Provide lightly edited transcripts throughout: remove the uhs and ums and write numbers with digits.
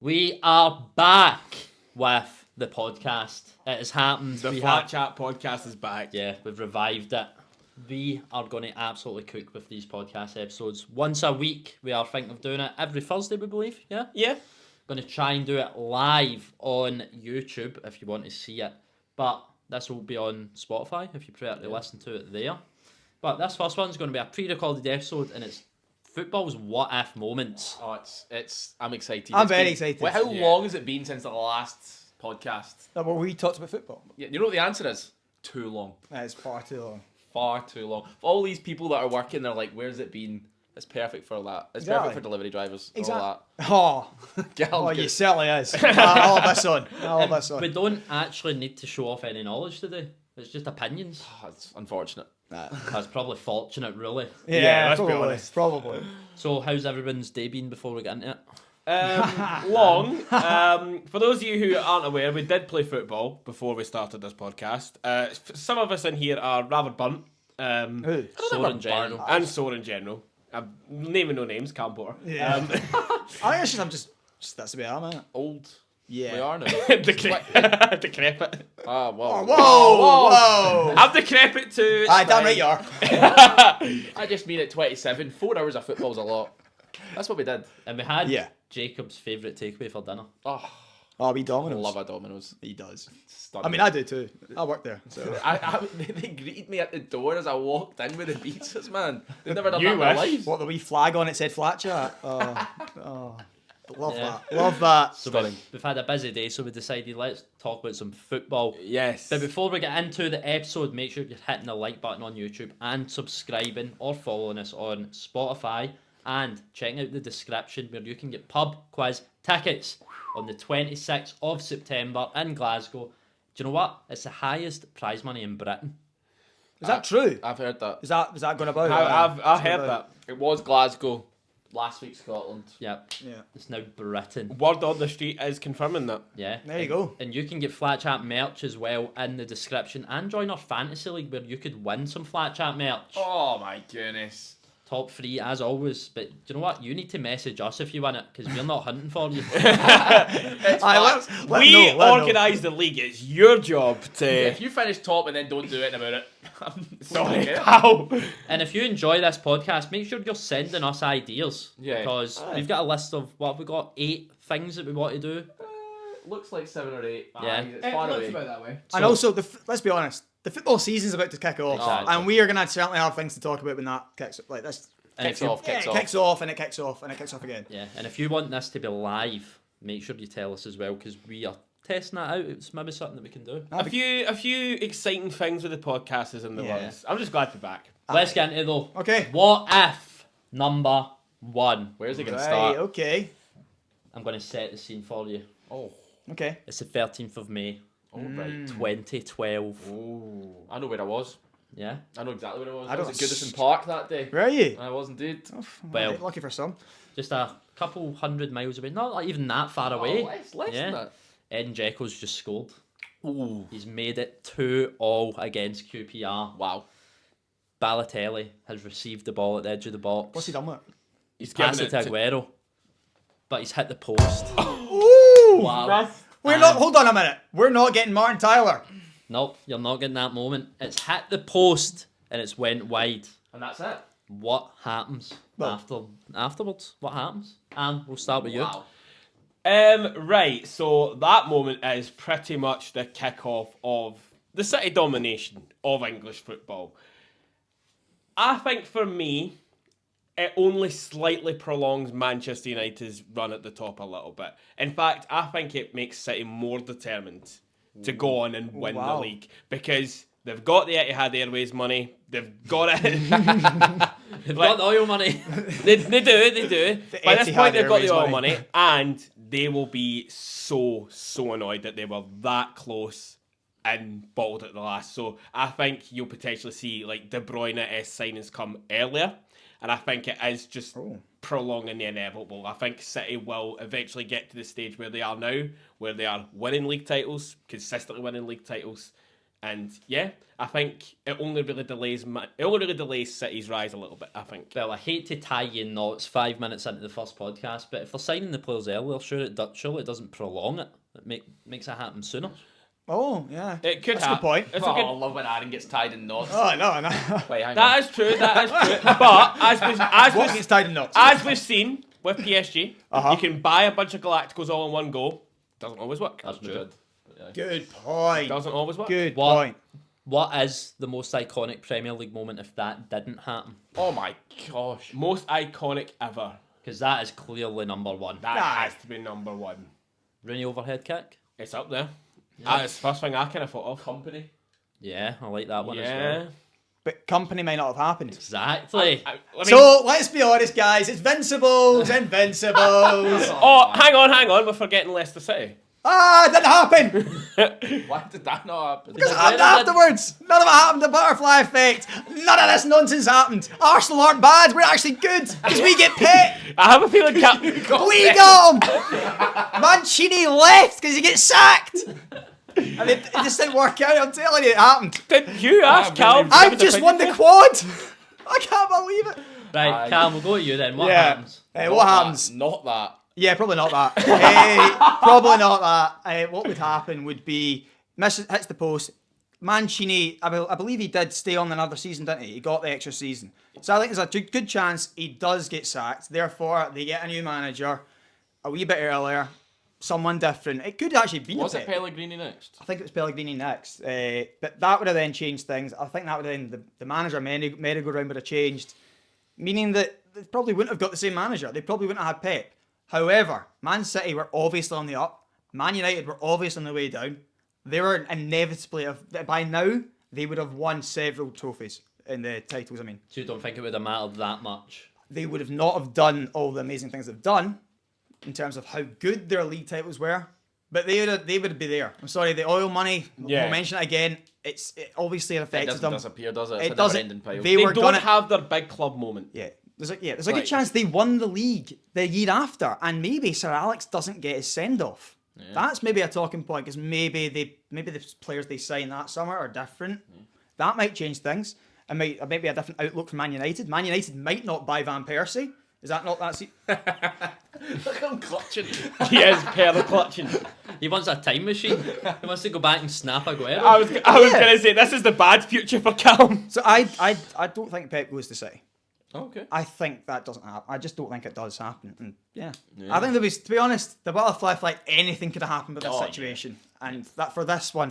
We are back with the podcast. It has happened. The Flat Chat podcast is back. Yeah, we've revived it. We are going to absolutely cook with these podcast episodes. Once a week, we are thinking of doing it every Thursday, we believe. Yeah? Yeah. Going to try and do it live on YouTube if you want to see it. But this will be on Spotify if you prefer to listen to it there. But this first one's going to be a pre-recorded episode, and it's football's what-if moments. Oh, I'm excited. I'm very excited. Wait, how long has it been since the last podcast? Where we talked about football. Yeah, you know what the answer is? Too long. That is far too long. Far too long. For all these people that are working, they're like, where's it been? It's perfect for that. It's perfect for delivery drivers. Exactly. All Oh, that. oh, you certainly is. All of this on. All of this on. We don't actually need to show off any knowledge today. It's just opinions. It's unfortunate. That's probably fortunate, really. Yeah, let's be probably. honest. Probably. So, how's everyone's day been before we get into it? Long. For those of you who aren't aware, we did play football before we started this podcast. Some of us in here are rather burnt. Who? Sore in general. And sore in general. I'm naming no names, Cam Porter. Yeah. I think it's just, that's the way I'm at. Old. Yeah. We are now. Decrepit. Ah, well. Whoa! I'm decrepit too. Aye, damn right you are. I just mean at 27. 4 hours of football's a lot. That's what we did. And we had Yeah. Jacob's favourite takeaway for dinner. Oh, we I Domino's. love a Domino's. He does. Stunning. I mean, I do too. I work there. So. They greeted me at the door as I walked in with the pizzas, man. They've never done You that in their wish. lives. What, the wee flag on it said flat chat? Oh. Love Yeah. that. Love that. So Stunning. we've had a busy day, so we decided let's talk about some football. Yes. But before we get into the episode, make sure you're hitting the like button on YouTube and subscribing or following us on Spotify and checking out the description where you can get pub quiz tickets on the 26th of September in Glasgow. Do you know what? It's the highest prize money in Britain. Is that true? I've heard that. Is that going about? I've heard that. It was Glasgow. Last week, Scotland. Yep. Yeah. It's now Britain. Word on the street is confirming that. Yeah. There you go. And you can get Flat Chat merch as well in the description and join our fantasy league where you could win some Flat Chat merch. Oh my goodness. Top 3 as always. But do you know what? You need to message us if you win it because we're not hunting for you. Aye, let We them know. organise the league. It's your job to. If you finish top and then don't do anything about it, Sorry, Yeah. pal. And if you enjoy this podcast, make sure you're sending us ideas. Yeah. Because we've got a list of, what have we got? 8 things that we want to do. Looks like 7 or 8. Yeah. It's far away. that way. And also, let's be honest, the football season's about to kick off, Exactly. and we are going to certainly have things to talk about when that kicks like this. And Kicks if you- off, Yeah, kicks it off. kicks off, and it kicks off, and it kicks off again. Yeah, and if you want this to be live, make sure you tell us as well because we are testing that out. It's maybe something that we can do. A few exciting things with the podcast is in the Yeah. works. I'm just glad to be back. Let's get into it though. Okay. What if number 1? Where's it going to Right. start? Okay. I'm going to set the scene for you. Oh. Okay. It's the 13th of May, Oh, right. 2012. Oh. I know where I was. Yeah? I know exactly where I was. I I was don't- at Goodison Park that day. Where are you? I was indeed. Well- Right, lucky for some. Just a couple hundred miles away. Not like even that far away. Less Yeah. than that. Edin Dzeko's just scored. Ooh. He's made it 2-2 against QPR. Wow. Balotelli has received the ball at the edge of the box. What's he done with it? He's Passed giving it to Aguero. But he's hit the post. Ooh! Wow. We're not. Hold on a minute. We're not getting Martin Tyler. Nope, you're not getting that moment. It's hit the post and it's went wide. And that's it. What happens afterwards? What happens? And we'll start with you. Wow. Right, so that moment is pretty much the kick-off of the City domination of English football. I think for me, it only slightly prolongs Manchester United's run at the top a little bit. In fact, I think it makes City more determined to go on and win the league because they've got the Etihad Airways money. They've got it. They've got the oil money. They do. By this Etihad point, they've got the Airways oil money. money, and they will be so annoyed that they were that close and bottled at the last. So I think you'll potentially see like De Bruyne-esque signings come earlier, and I think it is just prolonging the inevitable. I think City will eventually get to the stage where they are now, where they are winning league titles, consistently winning league titles, And yeah, I think it only really delays City's rise a little bit, I think. Well, I hate to tie you in knots 5 minutes into the first podcast, but if they're signing the players earlier, surely it doesn't prolong it. It makes it happen sooner. Oh, yeah. It could That's a happen. good point. It's Oh, a good... I love when Aaron gets tied in knots. Oh, no. Wait, hang on. That is true. But What gets tied in knots? as we've seen with PSG, Uh-huh. you can buy a bunch of Galacticos all in one go. Doesn't always work. That's true. Good point. Doesn't always work. Good What? point. What is the most iconic Premier League moment if that didn't happen? Oh my gosh. Most iconic ever. Because that is clearly number one. That Aye. has to be number one. Rooney overhead kick? It's up there. That's the first thing I kind of thought of. Company. Yeah, I like that one as Yeah. well. But company may not have happened. Exactly. I mean, So, let's be honest, guys. It's Invincibles. oh, hang on. We're forgetting Leicester City. It didn't happen. Why did that not happen? Because it happened afterwards. None of it happened. The butterfly effect. None of this nonsense happened. Arsenal aren't bad. We're actually good because we get picked. I have a feeling We got him. Mancini left because he gets sacked. And it just didn't work out. I'm telling you, it happened. Did you ask Cal? I've just won the quad. I can't believe it. Right, Aye. Cam, we'll go to you then. What Yeah. happens? What happens? Not that. Yeah, probably not that. Probably not that. What would happen would be Messi hits the post. Mancini, I believe he did stay on another season, didn't he? He got the extra season. So I think there's a good chance he does get sacked. Therefore, they get a new manager a wee bit earlier, someone different. It could actually be Was a it Pep. Pellegrini next? I think it was Pellegrini next. But that would have then changed things. I think that would have then the manager merry-go-round would have changed, meaning that they probably wouldn't have got the same manager. They probably wouldn't have had Pep. However, Man City were obviously on the up. Man United were obviously on the way down. They were inevitably, by now, they would have won several trophies in the titles. I mean, So you don't think it would have mattered that much? they would have not have done all the amazing things they've done in terms of how good their league titles were. But they would be there. I'm sorry, the oil money, Yeah. we'll mention it again, it obviously It affected doesn't them. disappear, does it? It's It a doesn't. never-ending pile. They They were don't gonna have their big club moment. Yeah. There's a Right. good chance they won the league the year after, and maybe Sir Alex doesn't get his send off. That's maybe a talking point because maybe the players they sign that summer are different. That might change things. It might be a different outlook for Man United. Man United might not buy Van Persie. Is that not that? Look at him clutching. He is Perla clutching. He wants a time machine. He wants to go back and snap Aguero. I was gonna say this is the bad future for Callum. So I don't think Pep goes to City. Okay. I think that doesn't happen. I just don't think it does happen. And I think to be honest, the butterfly effect, anything could have happened with this Oh, situation. And that for this what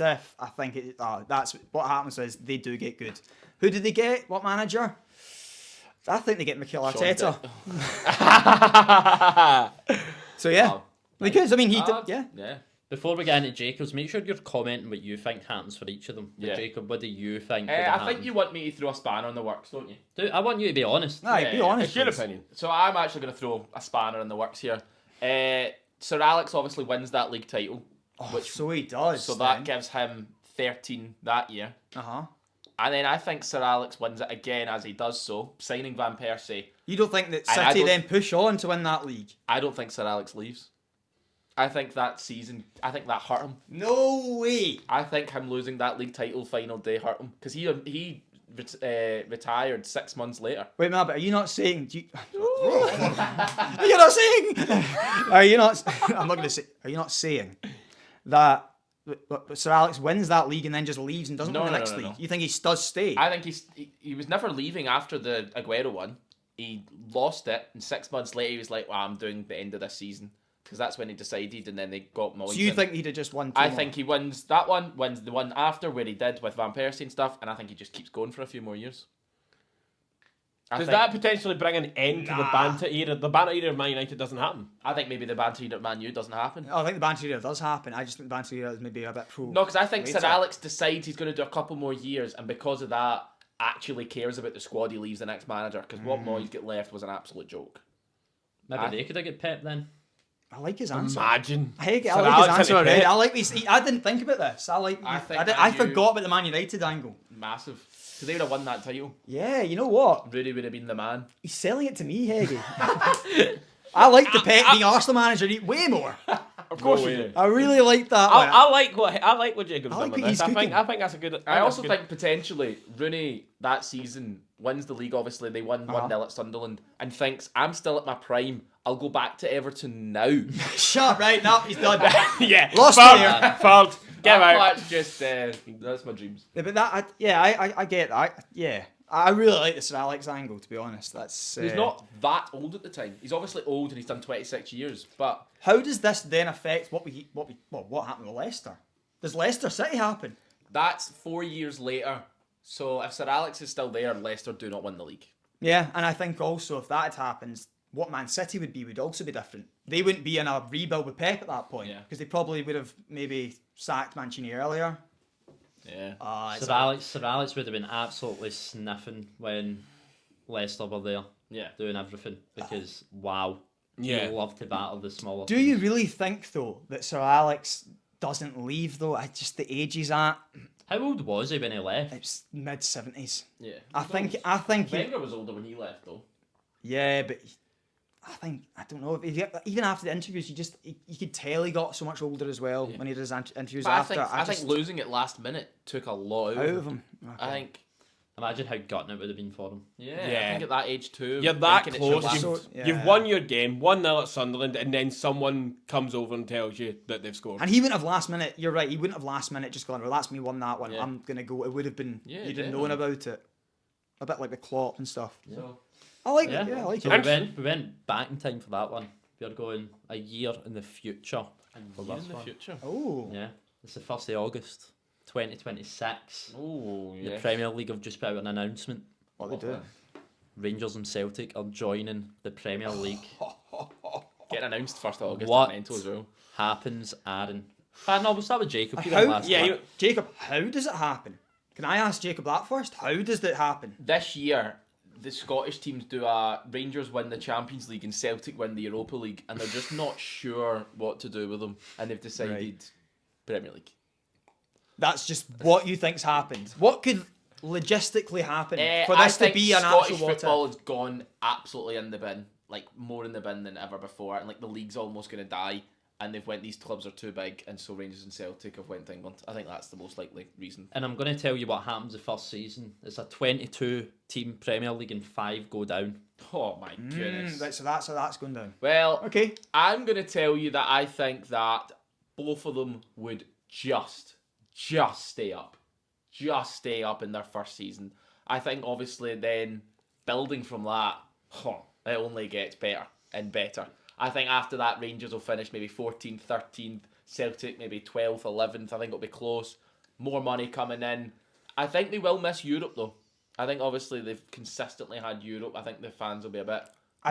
if, I think that's what happens is they do get good. Who did they get? What manager? I think they get Mikel Arteta. So yeah, Wow. because I mean he did, yeah. Yeah. Before we get into Jacob's, make sure you're commenting what you think happens for each of them. Yeah. Jacob, what do you think? I think you want me to throw a spanner in the works, don't you? I want you to be honest. Aye, be honest. It's your please. opinion. So I'm actually going to throw a spanner in the works here. Sir Alex obviously wins that league title, which So he does. so that gives him 13 that year. Uh-huh. And then I think Sir Alex wins it again as he does so, signing Van Persie. You don't think that And I City don't- then push on to win that league? I don't think Sir Alex leaves. I think that season, I think that hurt him. No way. I think him losing that league title final day hurt him because he retired 6 months later. Wait, man, but are you not saying? Are you not saying? Are you not? I'm not going to say. Are you not saying that Sir Alex wins that league and then just leaves and doesn't No, win the no, next no, league? no. You think he does stay? I think he was never leaving after the Aguero one. He lost it, and 6 months later he was like, "Well, I'm doing the end of this season," because that's when he decided, and then they got Moyes. So you in. think he'd have just won? I think he wins that one, wins the one after where he did with Van Persie and stuff, and I think he just keeps going for a few more years. Does that potentially bring an end to the banter era? The banter era of Man United doesn't happen. I think maybe the banter at Man U doesn't happen. I think the banter era does happen. I just think the banter era is maybe a bit pro. No, because I think Sir later. Alex decides he's going to do a couple more years, and because of that, actually cares about the squad he leaves the next manager. Because what Moyes get left was an absolute joke. Maybe they could have get Pep then. I like his answer. Imagine. I like Sir his Alex answer into already. Pep. I like these. I didn't think about this. I forgot about the Man United angle. Massive. Because they would have won that title. Yeah, you know what? Rudy would have been the man. He's selling it to me, Heggy. I like the Pep being Arsenal manager way more. Of course No you way. do. I really like that one. I like what Jacob's I like done what with he's this. cooking. I think that's a good. I also that's good. think potentially Rooney that season wins the league. Obviously, they won 1-0 at Sunderland, and thinks I'm still at my prime. I'll go back to Everton now. Shut right now. He's done. Yeah, Lost Ford, me there. Ford, get That out. part's just that's my dreams. Yeah, but that, I get that. I really like the Sir Alex angle, to be honest. That's He's not that old at the time. He's obviously old and he's done 26 years, but How does this then affect what happened with Leicester? Does Leicester City happen? that's 4 years later. So if Sir Alex is still there, Leicester do not win the league. Yeah, and I think also if that happens, what Man City would also be different. They wouldn't be in a rebuild with Pep at that point Yeah. because they probably would have maybe sacked Mancini earlier. Yeah. Sir Alex would have been absolutely sniffing when Leicester were there Yeah. doing everything because wow, Yeah. you love to battle the smaller. Do you really think though that Sir Alex doesn't leave though? I just the age he's at. How old was he when he left? It's mid-70s. Yeah. I think he, Wenger was older when he left, though. yeah, but I don't know. Even after the interviews, you could tell he got so much older as well when he did his interviews But after. I think losing it last minute took a lot out of him. I think. Imagine how gutting it would have been for him. Yeah. Yeah. I think at that age too. You're that thinking it's your close. last- So- yeah. You've won your game, 1-0 at Sunderland, and then someone comes over and tells you that they've scored. And he wouldn't have last minute. You're right. He wouldn't have last minute just gone. Well, that's me won that one. Yeah. I'm gonna go. It would have been. Yeah, You'd have definitely. known about it. A bit like the Klopp and stuff. So, I like Yeah, it. Yeah, I like so it. we went back in time for that one. We're going a year in the future for year this in the one. future. Oh. Yeah, it's the 1st of August, 2026. Oh, The yeah. Premier League have just put out an announcement. What they do? Rangers and Celtic are joining the Premier League. Getting announced 1st of August. What? Mental as well. Happens, Aaron. No, we'll start with Jacob. You How- went last yeah, one. you- Jacob, how does it happen? Can I ask Jacob that first? How does that happen? This year, the Scottish teams do a Rangers win the Champions League and Celtic win the Europa League, and they're just not sure what to do with them, and they've decided Right. Premier League. That's just what you think's happened. What could logistically happen for I this to think be an Scottish actual what football has gone absolutely in the bin, like more in the bin than ever before, and like the league's almost going to die. And they've went, these clubs are too big, and so Rangers and Celtic have went to England. I think that's the most likely reason. And I'm going to tell you what happens the first season. It's a 22-team Premier League and 5 go down. Oh my goodness. Right, so that's going down. Well, Okay. I'm going to tell you that I think that both of them would just stay up. Just stay up in their first season. I think obviously then building from that, it only gets better and better. I think after that Rangers will finish maybe 14th, 13th, Celtic maybe 12th, 11th. I think it'll be close. More money coming in. I think they will miss Europe though. I think obviously they've consistently had Europe. I think the fans will be a bit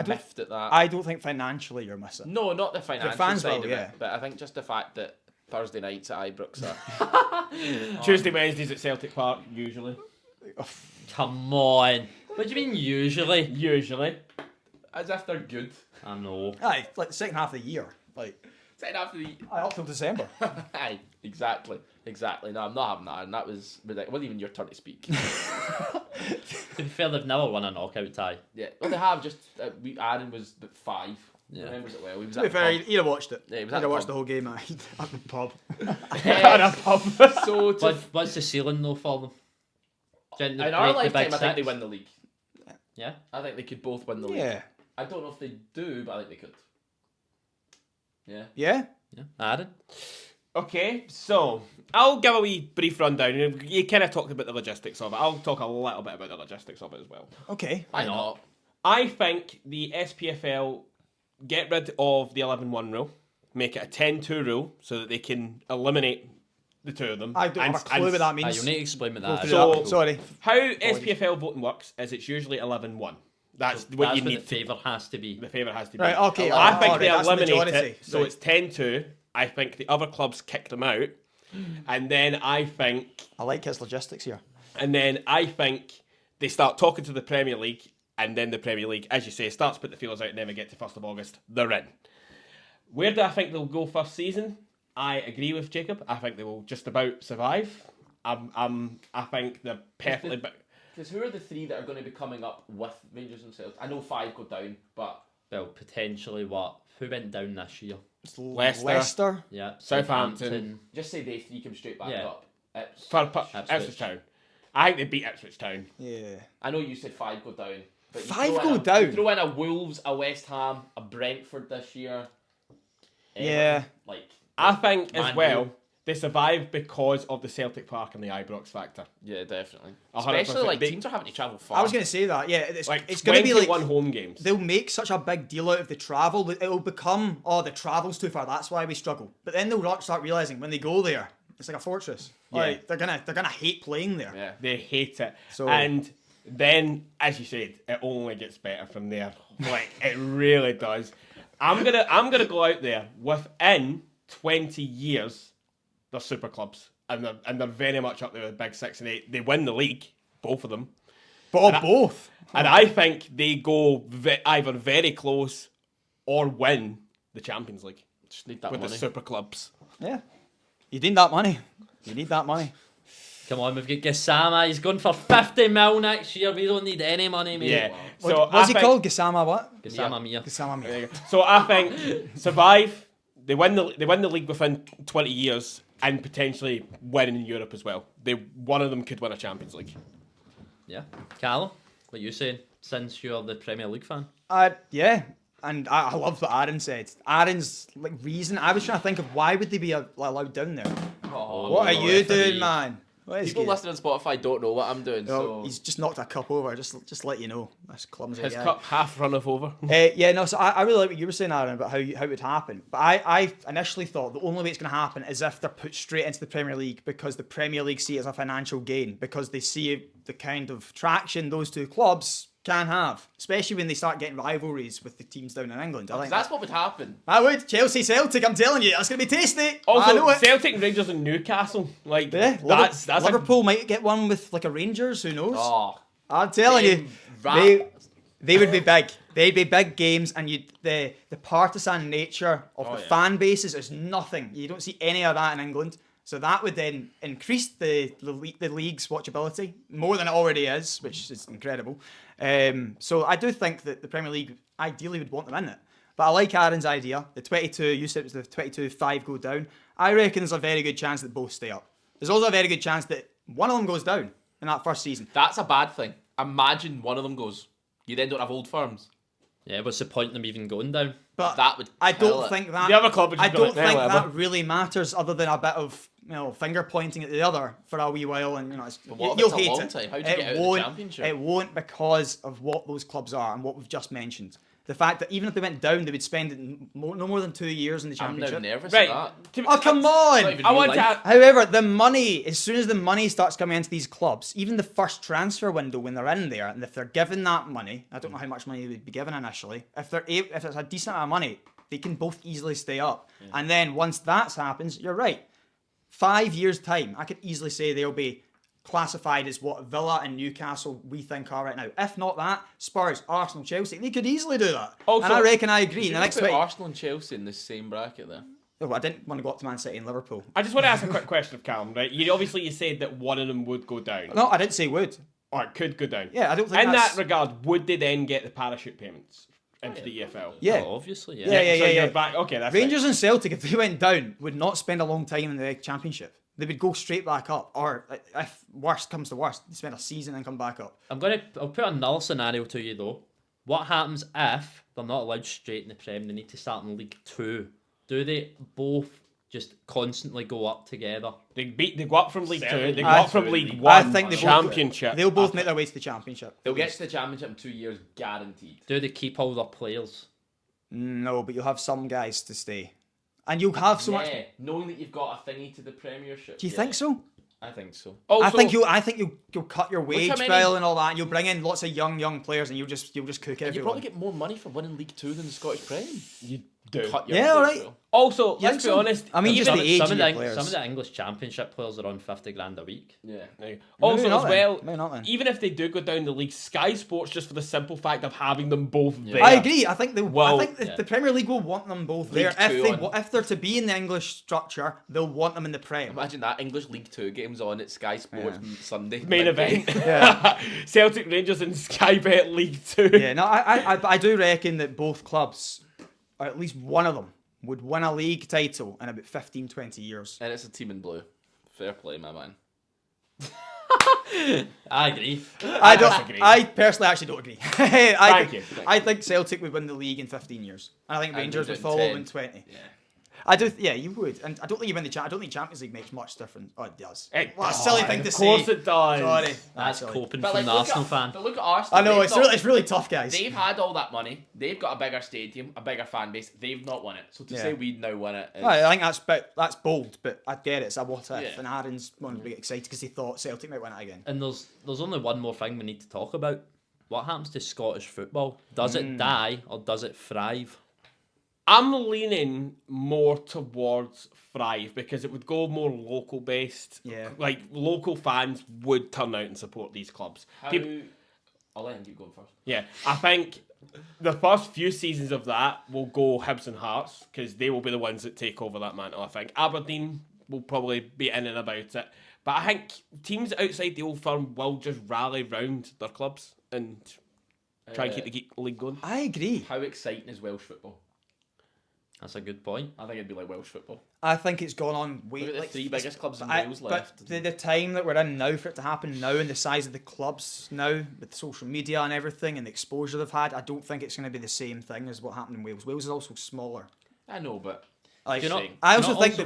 miffed at that. I don't think financially you're missing. No, not the financial fans side will, of yeah. it, but I think just the fact that Thursday nights at Ibrox are... Tuesday, Wednesdays at Celtic Park, usually. Come on. What do you mean usually? Usually. As if they're good. I know. Aye, like the second half of the year. Like, Second half of the... aye, up till December. Aye, exactly. No, I'm not having that, and that was ridiculous. It wasn't even your turn to speak. To be fair, they've never won a knockout tie. Yeah, well, they have just... Aaron was at 5. Yeah. Remembers it well. He was To at be fair, the pub. he'd have watched it. Yeah, he was He'd at have the watched pub. the whole game at the pub. At a pub. So, to, What's the ceiling though for them? in our lifetime, I think they win the league. Yeah? I think they could both win the league. Yeah. I don't know if they do, but I think they could. Yeah. Yeah? Yeah. Aaron? Okay, so I'll give a wee brief rundown. You kind of talked about the logistics of it. I'll talk a little bit about the logistics of it as well. Okay. Why not? I think the SPFL get rid of the 11-1 rule, make it a 10-2 rule so that they can eliminate the two of them. I don't have a clue what that means. You'll need to explain what Go that through is. So- that. Sorry. How SPFL voting works is it's usually 11-1. That's what you the need. favour has to be. The favour has to be. Right, okay. I think alright, they that's eliminate majority. it, so Right. it's 10-2. I think the other clubs kick them out, and then I think I like his logistics here. they start talking to the Premier League, and then the Premier League, as you say, starts to put the feelers out, and then we get to 1st of August, they're in. Where do I think they'll go first season? I agree with Jacob. I think they will just about survive. I think they're perfectly... Because who are the 3 that are going to be coming up with Rangers and Celtic? I know 5 go down, but... Well, potentially what? Who went down this year? Leicester. Yeah. Southampton. Just say they three come straight back Yeah. up. Ipswich Town. I think they beat Ipswich Town. Yeah. I know you said 5 go down. But you 5 throw go in down? You throw in a Wolves, a West Ham, a Brentford this year. Yeah. Like, I think as Man well, U. they survived because of the Celtic Park and the Ibrox factor. yeah, definitely. 100%. Especially like They- teams are having to travel far. I was going to say that. Yeah, it's Like going to be like 21 home games. they'll make such a big deal out of the travel that it'll become, oh, the travel's too far, that's why we struggle. But then they'll start realizing when they go there, it's like a fortress. Yeah. Like, they're gonna hate playing there. Yeah. They hate it. So- And then, as you said, it only gets better from there. Like, it really does. I'm gonna go out there. Within 20 years, they're super clubs. And they're very much up there with Big 6 and 8. They win the league, both of them. But both. And I think they go either very close or win the Champions League Just need that with money. the super clubs. Yeah. You need that money. You need that money. Come on, we've got Gassama. He's going for 50 mil next year. We don't need any money, mate. Yeah. What, So what's I he think- called? Gassama what? Gassama Mia. Gassama There Mia. you go. So I think survive. They win the league within 20 years and potentially win in Europe as well. One of them could win a Champions League. Yeah. Callum, what you saying? Since you're the Premier League fan. Yeah. And I love what Aaron said. Aaron's like reason. I was trying to think of why would they be allowed down there. Oh, What are no, you referee. doing, man? What is People he? listening on Spotify don't know what I'm doing, Oh, so he's just knocked a cup over. Just let you know. That's clumsy. His guy. cup half runneth over. Yeah, no. So I really like what you were saying, Aaron, about how it would happen. But I initially thought the only way it's going to happen is if they're put straight into the Premier League because the Premier League see it as a financial gain because they see the kind of traction those two clubs can have, especially when they start getting rivalries with the teams down in England. I think that's what would happen. I would. Chelsea Celtic. I'm telling you, that's going to be tasty. I Also, know it. Celtic, Rangers, and Newcastle. Like Yeah, that's Liverpool might get one with like a Rangers. Who knows? Oh, I'm telling you, they would be big. They'd be big games, and the partisan nature of the fan bases is nothing. You don't see any of that in England. So that would then increase the league's watchability more than it already is, which is incredible. So I do think that the Premier League ideally would want them in it. But I like Aaron's idea. The 22, you said it was the 22-5 go down. I reckon there's a very good chance that both stay up. There's also a very good chance that one of them goes down in that first season. that's a bad thing. Imagine one of them goes. You then don't have old firms. Yeah, what's the point in them even going down? But That would I kill don't it. think that. The other club would just I be don't like, "Nah, think whatever." that really matters, other than a bit of finger pointing at the other for a wee while, and what if you'll it's a hate long it. time? How do you It get out of the won't- Championship? It won't because of what those clubs are and what we've just mentioned. The fact that even if they went down, they would spend no more than 2 years in the I'm now Championship. nervous Right. at that. Oh come on! Not even I real want to. life. However, the money, as soon as the money starts coming into these clubs, even the first transfer window when they're in there, and if they're given that money, I don't know how much money they would be given initially. If it's a decent amount of money, they can both easily stay up. And then once that happens, you're right. 5 years time, I could easily say they'll be classified as what Villa and Newcastle we think are right now. If not that, Spurs, Arsenal, Chelsea, they could easily do that. Also- and I reckon I agree. Did In you the next put week, Arsenal and Chelsea in the same bracket there? oh, I didn't want to go up to Man City and Liverpool. I just want to ask a quick question of Callum. Right, you said that one of them would go down, No, I didn't say would. or it could go down. Yeah, I don't think In that's... that regard, would they then get the parachute payments into the EFL? Yeah. Oh, obviously, Yeah, yeah, So yeah, you're yeah. back. Okay, that's Rangers and Celtic, if they went down, would not spend a long time in the Championship. They would go straight back up, or if worst comes to worst, they spend a season and come back up. I'll put another scenario to you though. What happens if they're not allowed straight in the Prem? They need to start in League 2. Do they both just constantly go up together? They go up from League 2. They go I- up from League I 1. think they both- Championship. They'll both make their way to the Championship. They'll get to the Championship in 2 years, guaranteed. Do they keep all their players? No, but you'll have some guys to stay. And you'll have so much... Yeah, knowing that you've got a thingy to the Premiership. Do you think so? I think so. Also, I think you'll cut your wage how many- bill and all that, and you'll bring in lots of young players, and you'll just cook And you everyone. probably get more money for winning League 2 than the Scottish Prem. you do. Cut your Yeah, wage alright. bill. Also, Yeah, let's be so- honest. I mean, even just the age some, of of your the, players. some of the English Championship players are on 50 grand a week. Yeah. Also, Maybe not as then. well, Maybe not then. even if they do go down the league, Sky Sports, just for the simple fact of having them both there. I agree. I think Well, the Premier League will want them both League there. Two on. If they're to be in the English structure, they'll want them in the Prem. Imagine that English League 2 games on at Sky Sports Sunday. Main Big event. game. Yeah. Celtic Rangers and Sky Bet League 2. Yeah, no, I do reckon that both clubs, or at least one of them, would win a league title in about 15, 20 years. And it's a team in blue. Fair play, my man. I agree. I don't. disagree. I personally actually don't agree. Thank you. I think Celtic would win the league in 15 years. And I think And Rangers we'd would do it follow in in 10. 20. Yeah. I do. Yeah, you would. And I don't think you win the. I don't think Champions League makes much difference. Oh, it does. It What a does. silly thing to Of say. course it does. Sorry. That's silly. coping But from like, the Arsenal fan. But look at Arsenal. I know They've it's really tough, guys. They've had all that money. They've got a bigger stadium, a bigger fan base. They've not won it. So to Yeah. say we'd now win it is... Right, I think that's bold, but I get it. It's a what if, Yeah. and Aaron's wanted to be excited because he thought Celtic might win it again. And there's only one more thing we need to talk about. What happens to Scottish football? Does it die or does it thrive? I'm leaning more towards thrive because it would go more local based. Yeah. Like local fans would turn out and support these clubs. How... People- I'll let him keep going first. Yeah, I think the first few seasons of that will go Hibs and Hearts because they will be the ones that take over that mantle. I think Aberdeen will probably be in and about it, but I think teams outside the old firm will just rally round their clubs and try and keep the league going. I agree. How exciting is Welsh football? That's a good point. I think it'd be like Welsh football. I think it's gone on way. Look at the like, three biggest clubs in I- Wales but left. the time that we're in now for it to happen now, and the size of the clubs now with social media and everything, and the exposure they've had, I don't think it's going to be the same thing as what happened in Wales. Wales is also smaller. I know, but Like, Do you not, I do you also not think the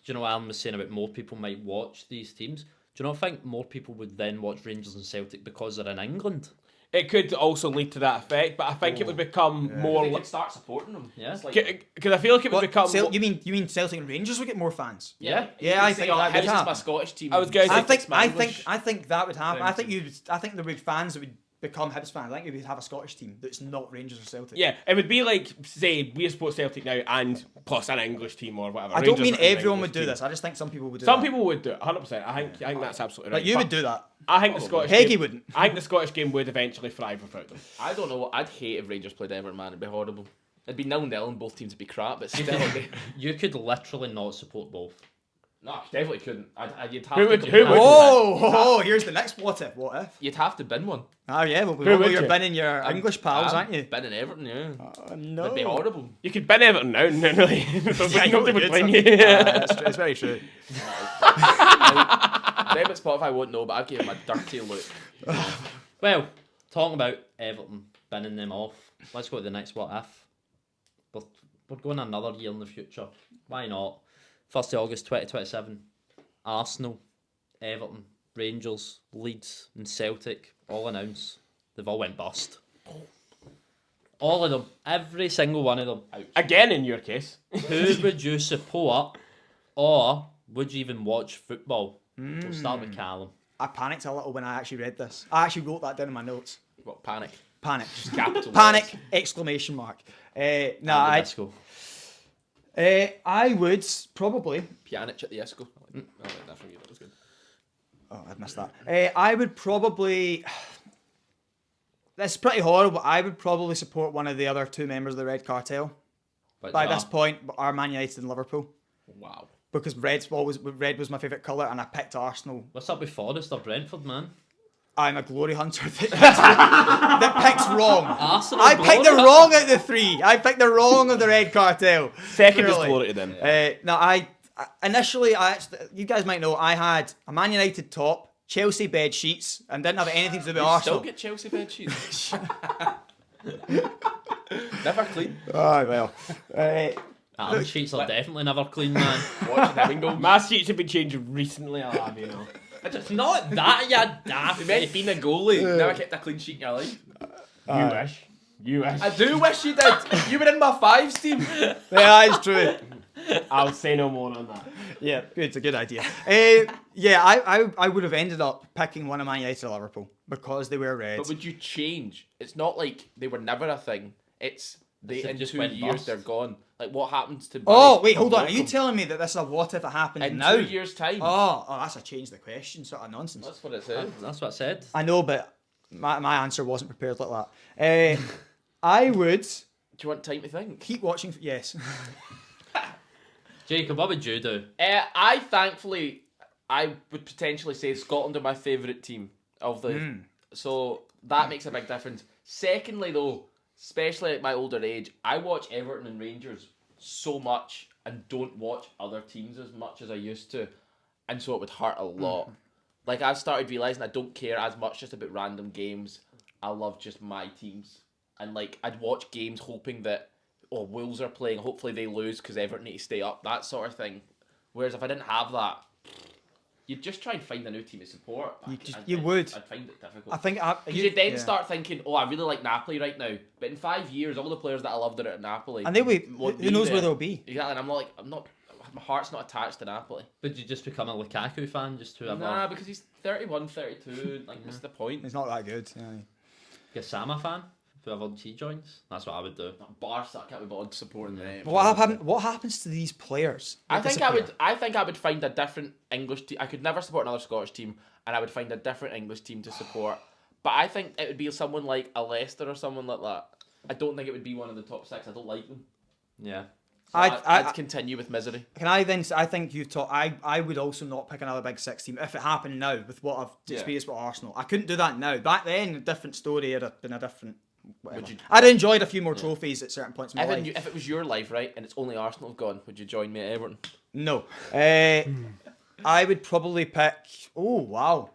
do you know what Alan was saying about more people might watch these teams? Do you not think more people would then watch Rangers and Celtic because they're in England? It could also lead to that effect, but I think it would become more they like could start supporting them. Yeah. It's like, because I feel like it would become. you mean Celtic and Rangers would get more fans? yeah, Yeah, I think that would Hibs is my happen. Scottish team. I was gonna say- Celtic's my English. I think that would happen. I team. think there would be fans that would become Hibs fans. I think you would have a Scottish team that's not Rangers or Celtic. Yeah, it would be like, say, we support Celtic now and plus an English team or whatever. I don't Rangers mean are an everyone English would do team. this. I just think some people would do Some that. people would do it, 100%. I think that's absolutely right. Like you But would do that. I think the Scottish Heggie game, wouldn't. I think the Scottish game would eventually thrive without them. I don't know. I'd hate if Rangers played Everton, man. It'd be horrible. It'd be 0-0 and both teams would be crap, but still. You could literally not support both. No, I definitely couldn't. You'd have Who to would- go- who would- Oh, here's the next what if. What if? You'd have to bin one. Oh yeah, well, Who would you're you? binning your English pals, aren't you? Binning Everton, yeah. No. It'd be horrible. You could bin Everton now, and then really, Yeah, nobody would good, blame son. you. That's true. It's very true. Them at Spotify won't know, but I'd give him a dirty look. Well, talking about Everton binning them off, let's go to the next what if. We're going another year in the future. Why not? 1st of August 2027. Arsenal, Everton, Rangers, Leeds and Celtic all announced. They've all went bust. All of them. Every single one of them. Again, in your case. Who would you support or would you even watch football? We'll start with Callum. I panicked a little when I actually read this. I actually wrote that down in my notes. What, panic? Panic. Capital Panic! letters. Exclamation mark. No, Andy Disco. I would probably. Pjanic at the Isco. I like that from you. That was good. Oh, I'd missed that. I would probably. This is pretty horrible. I would probably support one of the other two members of the Red Cartel. But By this point, are Man United and Liverpool. Wow. Because red was my favourite colour, and I picked Arsenal. what's up with Forest or Brentford, man? I'm a glory hunter that picks wrong. Arsenal. I picked the wrong out of the three. I picked the wrong of the Red Cartel. Second is Clearly. glory to them. No, initially, you guys might know, I had a Man United top, Chelsea bed sheets, and didn't have anything to do with You Arsenal. still get Chelsea bed sheets. Never clean. Oh, well. Alan sheets are definitely never clean, man. Watching them and go, My seats have been changing recently, I'll have you know. It's not that, you daft. you meant being a goalie. Never kept a clean sheet in your life. You wish. You wish. I do wish you did. You were in my fives team. Yeah, that's true. I'll say no more on that. Yeah, good. It's a good idea. Yeah, I would have ended up picking one of Man United or Liverpool because they were red. But would you change? It's not like they were never a thing. It's they They in just 2 went years bust. they're gone. Like what happens to? Oh, Buddy wait, hold from on. Are you Morecambe? telling me that this is a what if it happened in now? 2 years' time? Oh, that's a change the question sort of nonsense. That's what it says. That's what I said. I know, but my answer wasn't prepared like that. I would Do you want time to think? keep watching. Yes. Jacob, what would you do? I thankfully, I would potentially say Scotland are my favourite team of the. So that makes a big difference. Secondly, though, especially at my older age, I watch Everton and Rangers so much and don't watch other teams as much as I used to, and so it would hurt a lot. Like, I've started realising I don't care as much just about random games. I love just my teams. And, like, I'd watch games hoping that, Wolves are playing, hopefully they lose because Everton need to stay up, that sort of thing. Whereas if I didn't have that, you'd just try and find a new team to support. You would. I'd find it difficult. I think Because you then start thinking, I really like Napoli right now. But in 5 years, all the players that I loved are at Napoli. and they will. won't Who be knows there. where they'll be? Exactly, and my heart's not attached to Napoli. Would you just become a Lukaku fan just to have Nah, because he's 31, 32. Like, what's the point? He's not that good. Yeah. a Gassama fan? Whoever he joins? That's what I would do. Barca, I can't be bothered supporting them. But what happens to these players? I They think I would find a different English team. I could never support another Scottish team, and I would find a different English team to support. But I think it would be someone like a Leicester or someone like that. I don't think it would be one of the top 6. I don't like them. Yeah. So I'd continue with misery. Can I then? I think you've taught. I would also not pick another Big Six team if it happened now with what I've experienced with Arsenal. I couldn't do that now. Back then, a different story. It'd have been a different. Whatever. I'd enjoyed a few more trophies at certain points in my life. If it was your life, right, and it's only Arsenal have gone, would you join me at Everton? No. I would probably pick. Oh wow.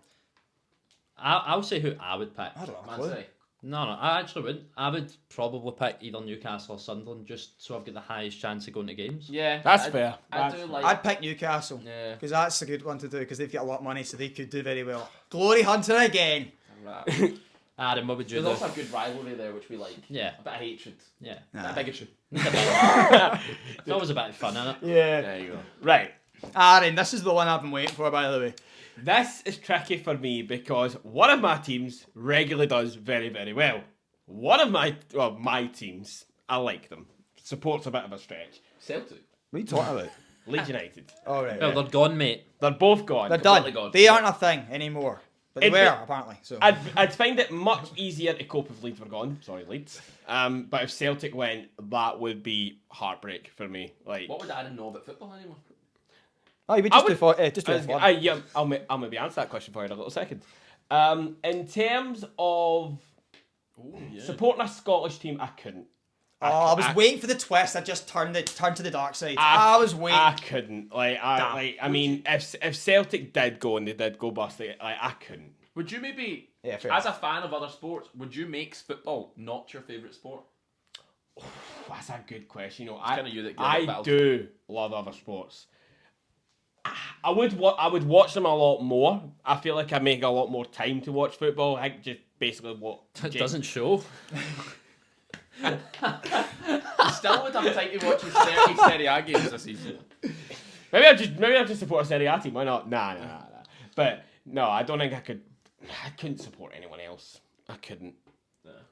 I'll say who I would pick. I don't know. Man Clue. City. No, I actually wouldn't. I would probably pick either Newcastle or Sunderland just so I've got the highest chance of going to games. Yeah, That's fair. I'd pick Newcastle. Yeah. Because that's a good one to do because they've got a lot of money, so they could do very well. Glory Hunter again. Right. Adam, what would you There's do? also a good rivalry there, which we like. Yeah. A bit of hatred. Yeah. A bit of bigotry. It's always a bit of fun, isn't it? Yeah. There you go. Right. Aaron, this is the one I've been waiting for, by the way. This is tricky for me because one of my teams regularly does very, very well. One of my teams, I like them. Support's a bit of a stretch. Celtic. What are you talking about? Leeds United. All right. Well, they're gone, mate. They're both gone. They're completely done. gone. They aren't a thing anymore. But they It'd were, be- apparently. So I'd find it much easier to cope if Leeds were gone. Sorry, Leeds. But if Celtic went, that would be heartbreak for me. Like, What would Adam know about football anymore? Oh, you would I just would- do for just do it for fun. yeah, I'll maybe answer that question for you in a little second. In terms of supporting a Scottish team, I couldn't. I was waiting for the twist. I just turned to the dark side. I was waiting. I couldn't. I mean, if Celtic did go and they did go bust, I couldn't. Would you maybe, Yeah, fair as a fan of other sports, would you make football not your favourite sport? That's a good question. You know, kinda you that get I battles. do love other sports. I would watch them a lot more. I feel like I make a lot more time to watch football. I think just basically what It doesn't show. You still would have time to watch his 30 Serie A games this season. Maybe I just support a Serie A team. Why not? Nah. But no, I don't think I could. I couldn't support anyone else. I couldn't.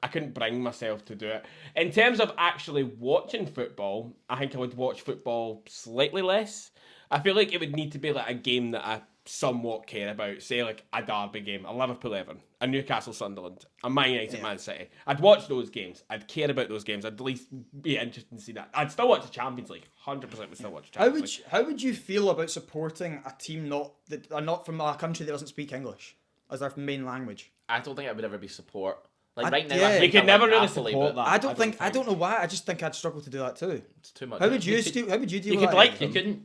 I couldn't bring myself to do it. In terms of actually watching football, I think I would watch football slightly less. I feel like it would need to be like a game that I somewhat care about. Say like a derby game, a Liverpool Everton, a Newcastle Sunderland, a Man United Man City. I'd watch those games. I'd care about those games. I'd at least be interested in seeing that. I'd still watch the Champions League. 100% would still watch the Champions League. How would you feel about supporting a team not from a country that doesn't speak English as their main language? I don't think it would ever be support. Like I- right now, yeah. I think You could I never like really Napoli, support but that. I don't know why. I just think I'd struggle to do that too. It's too much. How would you could- deal with you that? could like- You couldn't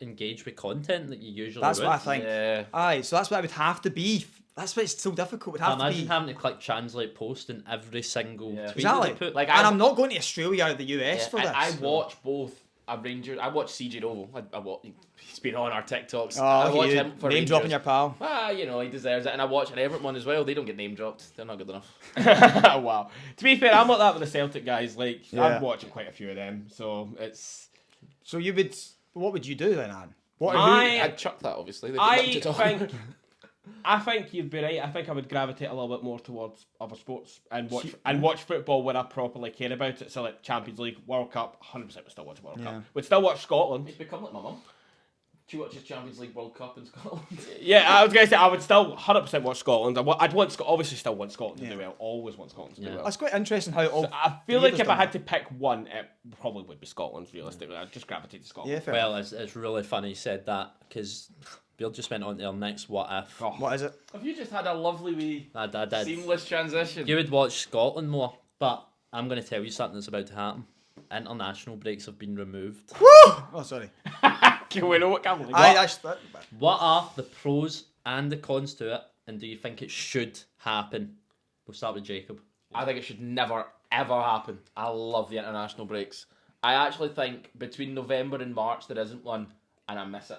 engage with content that you usually That's would. what I think. Yeah. Aye, so that's what it would have to be. That's why it's so difficult. It would have to Imagine be. having to click translate post in every single Yeah. tweet Exactly. that they put. Like, And I- I'm not going to Australia or the US Yeah, for this. I watch both a Rangers. I watch CJ Noble. I watch. He's been on our TikToks. Oh, I look watch at you. him for Name Rangers. dropping your pal. You know, he deserves it. And I watch an Everton one as well. They don't get name dropped. They're not good enough. Wow. To be fair, I'm like that with the Celtic guys. Like, Yeah. I'm watching quite a few of them. So it's. So you would. What would you do then, Anne? What? I'd chuck that, obviously. They've got nothing to talk about. I think you'd be right. I think I would gravitate a little bit more towards other sports and watch football where I properly care about it. So like Champions League, World Cup, 100% would still watch World Cup. Would still watch Scotland. He's become like my mum. She watches Champions League, World Cup in Scotland. Yeah, I was gonna say I would still 100% watch Scotland. I'd want obviously still want Scotland to do well. Always want Scotland to do well. That's quite interesting how all. I feel like if I had to pick one, it probably would be Scotland. Realistically, I'd just gravitate to Scotland. Yeah, fair. Well, it's really funny you said that because Bill just went on to our next what if. What is it? Have you just had a lovely wee I did. seamless transition? You would watch Scotland more, but I'm going to tell you something that's about to happen. international breaks have been removed. Oh, sorry. Can we know what can we? What are the pros and the cons to it, and do you think it should happen? We'll start with Jacob. I think it should never, ever happen. I love the international breaks. I actually think between November and March there isn't one, and I miss it.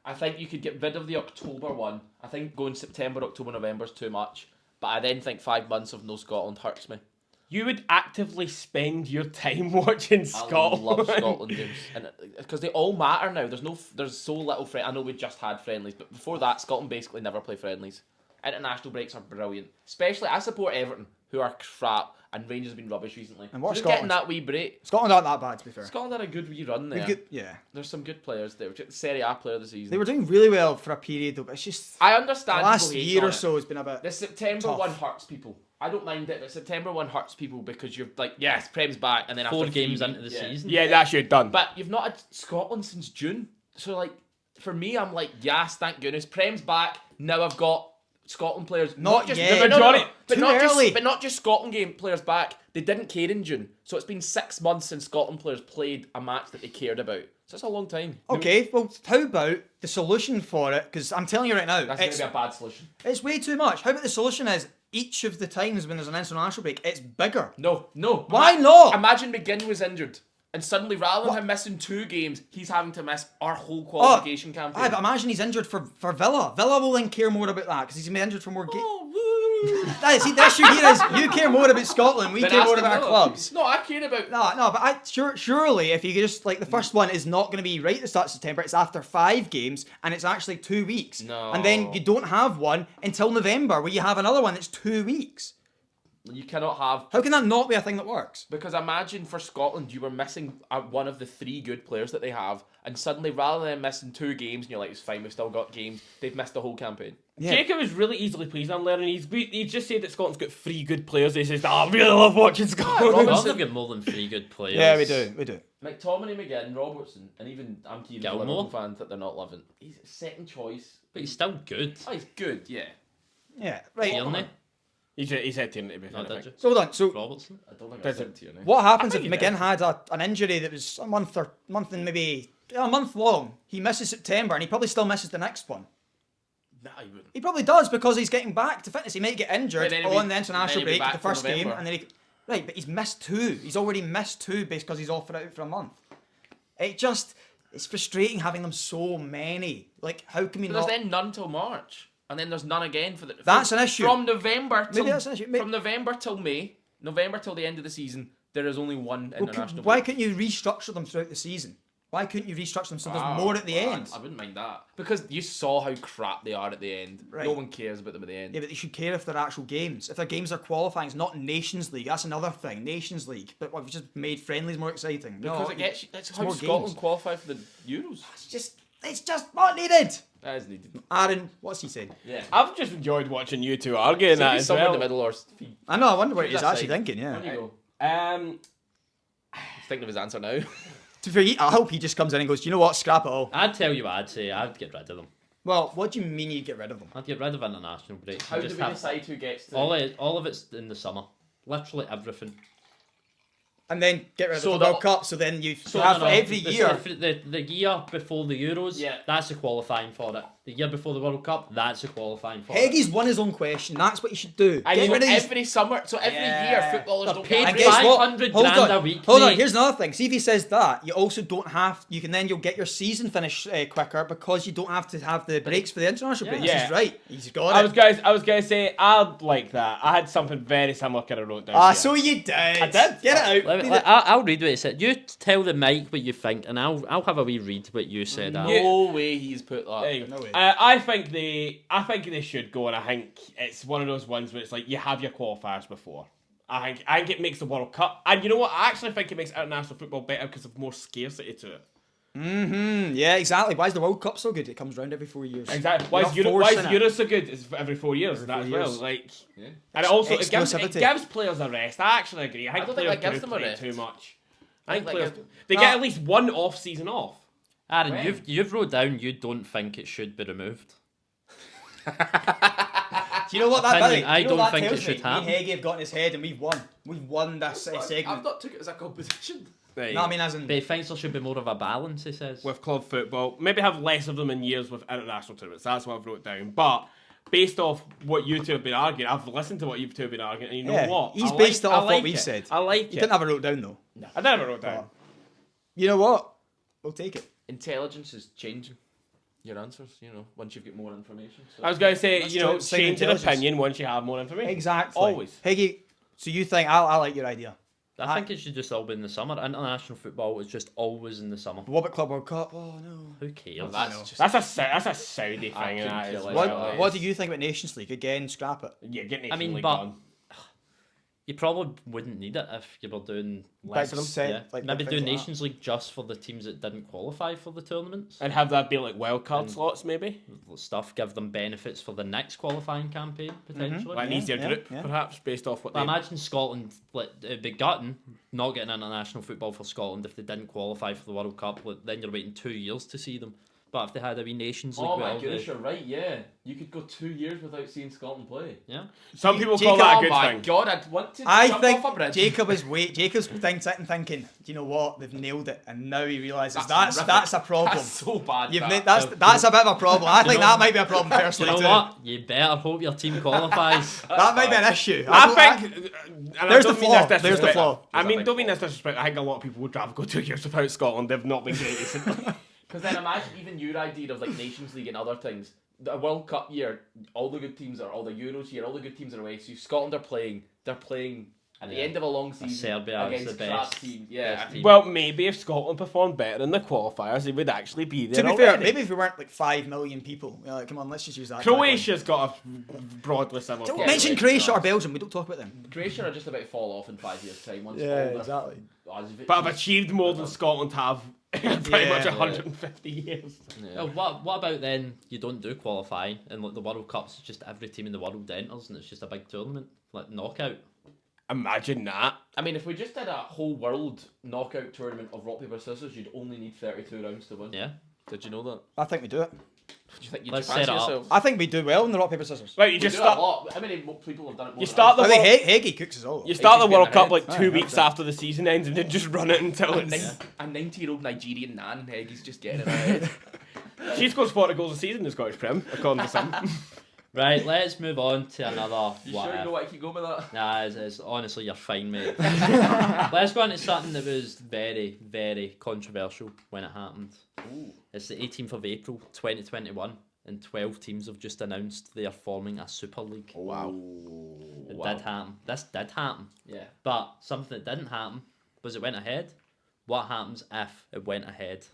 I think you could get rid of the October one. I think going September, October, November is too much. But I then think 5 months of no Scotland hurts me. You would actively spend your time watching Scotland. I love Scotland games, and because they all matter now. There's so little I know we just had friendlies, but before that, Scotland basically never play friendlies. International breaks are brilliant. Especially, I support Everton, who are crap, and Rangers have been rubbish recently. And what's so just getting Scotland? that wee break. Scotland aren't that bad, to be fair. Scotland had a good wee run there. Yeah. There's some good players there. Serie A player of the season. They were doing really well for a period, though, but it's just... I the understand last people hating year on or it. so has been a bit... The September tough. one hurts people. I don't mind it, but September one hurts people because you're like, yes, Prem's back, and then 4 after games 3 into the weeks- season. Yeah, that's you done. But you've not had Scotland since June. So, like, for me, I'm like, yes, thank goodness. Prem's back. Now I've got Scotland players. Not just yet. the majority. But Too not early. just, but not just Scotland game players back. They didn't care in June. So it's been 6 months since Scotland players played a match that they cared about. So that's a long time. Okay, well, how about the solution for it? Because I'm telling you right now, That's going it's, to be a bad solution. it's way too much. How about the solution is each of the times when there's an international break, it's bigger. No. Why not? Imagine McGinn was injured. And suddenly, rather than him missing 2 games, he's having to miss our whole qualification campaign. Aye, but imagine he's injured for Villa. Villa will then care more about that because he's been injured for more games. See, the issue here is you care more about Scotland, we Then care ask more him about our Villa. clubs. No, I care about... No, but surely if you just, like, the first one is not going to be right at the start of September, it's after 5 games, and it's actually 2 weeks. No. And then you don't have one until November, where you have another one that's 2 weeks. You cannot have... How can that not be a thing that works? Because imagine for Scotland, you were missing one of the 3 good players that they have, and suddenly, rather than missing 2 games, and you're like, it's fine, we've still got games, they've missed the whole campaign. Yeah. Jacob is really easily pleased. I'm learning. He's just said that Scotland's got 3 good players. He says, I really love watching Scotland. Robinson have got more than 3 good players. Yeah, we do. McTominay, McGinn, Robertson, and even I'm keeping Gilmore. Liverpool fans that they're not loving. He's second choice. But he's still good. Oh, he's good, yeah. Yeah, right. Tierney. He said Tierney to be fair. No, did you? So hold on. So Robertson. I don't think Does I it- said Tierney. what happens I if think he McGinn had an injury that was a month and maybe a month long? He misses September and he probably still misses the next one. Nah, he wouldn't. He probably does because he's getting back to fitness. He might get injured But then he'll on be- the international then he'll be break, the back for first game, November. and then right, but he's missed 2. He's already missed 2 because he's off for a month. It's frustrating having them so many. Like, how can we But not? there's then none till March, and then there's none again for the. That's from, an issue. From November till Maybe that's an issue. from November till May, November till the end of the season, there is only one Well, international. why break. couldn't you restructure them throughout the season? Why couldn't you restructure them so there's Wow, more at the end? I wouldn't mind that because you saw how crap they are at the end. Right. No one cares about them at the end. Yeah, but they should care if they're actual games. If their games are qualifying, it's not Nations League. That's another thing. Nations League. But we've just made friendlies more exciting. Because No, it gets that's it's how more Scotland games. qualify for the Euros. It's just not needed. That is needed. Aaron, what's he saying? Yeah. I've just enjoyed watching you two arguing that as somewhere well. in the middle or I know, I wonder what he's That actually side. thinking, yeah. On you go. He's thinking of his answer now. To be fair, I hope he just comes in and goes, you know what, scrap it all. I'd tell you what I'd say. I'd get rid of them. Well, what do you mean you get rid of them? I'd get rid of international breaks. How and do just we have decide who gets to? all of it's in the summer. Literally everything. And then get rid of So the the- World Cup, so then you So have no, every the, year. The year before the Euros, Yeah. that's the qualifying for it. The year before the World Cup, that's the qualifying for it. Heggie's won his own question. That's what you should do. I Get know rid of these. Every summer, so every Yeah. year, footballers They're don't paid get And a guess break. what? 500 Hold grand on. a week, Hold on. mate. Here's another thing. See if he says that, you also don't have. You can then you'll get your season finished quicker because you don't have to have the breaks for the international breaks. Yeah. He's right. He's got I it. was gonna say I'd like that. I had something very similar kind of wrote down. Ah, here. so you did. I did. Get it out. I'll read what it said. You tell the mic what you think, and I'll have a wee read what you said. Al. No way he's put that. There you go. No way. I think they should go, and I think it's one of those ones where it's like you have your qualifiers before. I think it makes the World Cup, and you know what? I actually think it makes international football better because of more scarcity to it. Yeah, exactly. Why is the World Cup so good? It comes round every 4 years. Exactly. Why You're is not Euro, why is forcing it. Euro so good? It's every 4 years. Every that 4 as well. years. Like, Yeah. and it also it Exclusivity. gives players a rest. I actually agree. I think don't think players that gives do them a play rest. too much. I think that players gives- they Nah. get at least one off season off. Aaron, When? you've wrote down you don't think it should be removed. Do you know what that Opinion, does? I You know don't what that think it tells should me? happen. Me and Heggie have got in his head and we've won. We've won this segment. I've not took it as a competition. Right. No, I mean as in But he thinks there should be more of a balance, he says. With club football, maybe have less of them in years with international tournaments. That's what I've wrote down. But based off what you two have been arguing, I've listened to what you two have been arguing, and you know what? He's I based like, it off I what like we it. said. I like You it. didn't have it wrote down though. I never wrote down. You know what? We'll take it. Intelligence is changing your answers, once you've got more information. So. I was going to say, That's you know, true. Same change your intelligence. opinion once you have more information. Exactly. Always. Higgy, so you think I like your idea? I think it should just all be in the summer. International football is just always in the summer. But what about Club World Cup? Oh no. Who cares? That's a Saudi thing. couldn't That care is less. well. What do you think about Nations League? Again, scrap it. Yeah, get Nation I mean, League but done. you probably wouldn't need it if you were doing Big less. set, Yeah. like Maybe big do things like Nations League just for the teams that didn't qualify for the tournaments. And have that be like wild card slots, maybe? Stuff, give them benefits for the next qualifying campaign, potentially. Like an Yeah, easier yeah, group, yeah. perhaps, based off what But they... imagine Scotland, it'd be gutting not getting international football for Scotland if they didn't qualify for the World Cup. Then you're waiting 2 years to see them. But if they had a wee Nations League, Oh my well, goodness, you're right. Yeah, you could go 2 years without seeing Scotland play. yeah. Some people call Jacob- that a Oh good my thing. god, I'd want to I jump think off a bridge. Jacob's thinking, do you know what? They've nailed it, and now he realizes That's horrific. that's a problem. That's so bad. You've that. that's a bit of a problem. I think that might be a problem You personally know too. what? You better hope your team qualifies. That might be an issue. I think... and I There's don't the mean flaw. this There's the disrespect. flaw. I mean, big don't mean flaw. this disrespect. I think a lot of people would rather go 2 years without Scotland. They've not been great recently. Because then imagine even your idea of like Nations League and other things. The World Cup year, all the good teams are, all the Euros year, all the good teams are away. So Scotland are playing. They're playing at the end of a long season Serbia is against the crap best. teams. Yeah. best team. Well, maybe if Scotland performed better in the qualifiers, they would actually be there To be fair, already. maybe if we weren't like 5 million people, you're like, come on, let's just use that. Croatia's got a broadly similar... Don't Yeah, mention right, Croatia or right. Belgium. We don't talk about them. Croatia are just about to fall off in 5 years' time. Once Yeah, all their exactly. Ozvich But I've is- achieved more than Scotland have in pretty Yeah. much 150 years. Well, what about then you don't do qualifying and like the World Cup's just every team in the world enters and it's just a big tournament like knockout. Imagine that. I mean, if we just did a whole world knockout tournament of rock paper scissors, you'd only need 32 rounds to win. Yeah. Did you know that? I think we do it. Do you think you'd Let's fancy set it up. yourself? I think we do well in the rock paper scissors. Right, you We just do it a start. lot. How many people have done it more You than start us? the I World, think Heggie cooks us all. you start the He's World getting Cup like ahead. 2 Aye, weeks that's it. after the season ends, and then just run it until it's. A 90-year-old Nigerian nan, Heggie's just getting it ahead. She scores 40 goals a season in the Scottish Prem, according to some. Right, let's move on to another You what sure you if. know what I keep going with that? Nah, it's honestly you're fine, mate. Let's go into something that was very, very controversial when it happened. It's the 18th of April 2021 and 12 teams have just announced they are forming a Super League. Wow. It did happen. This did happen. Yeah. But something that didn't happen was it went ahead. What happens if it went ahead?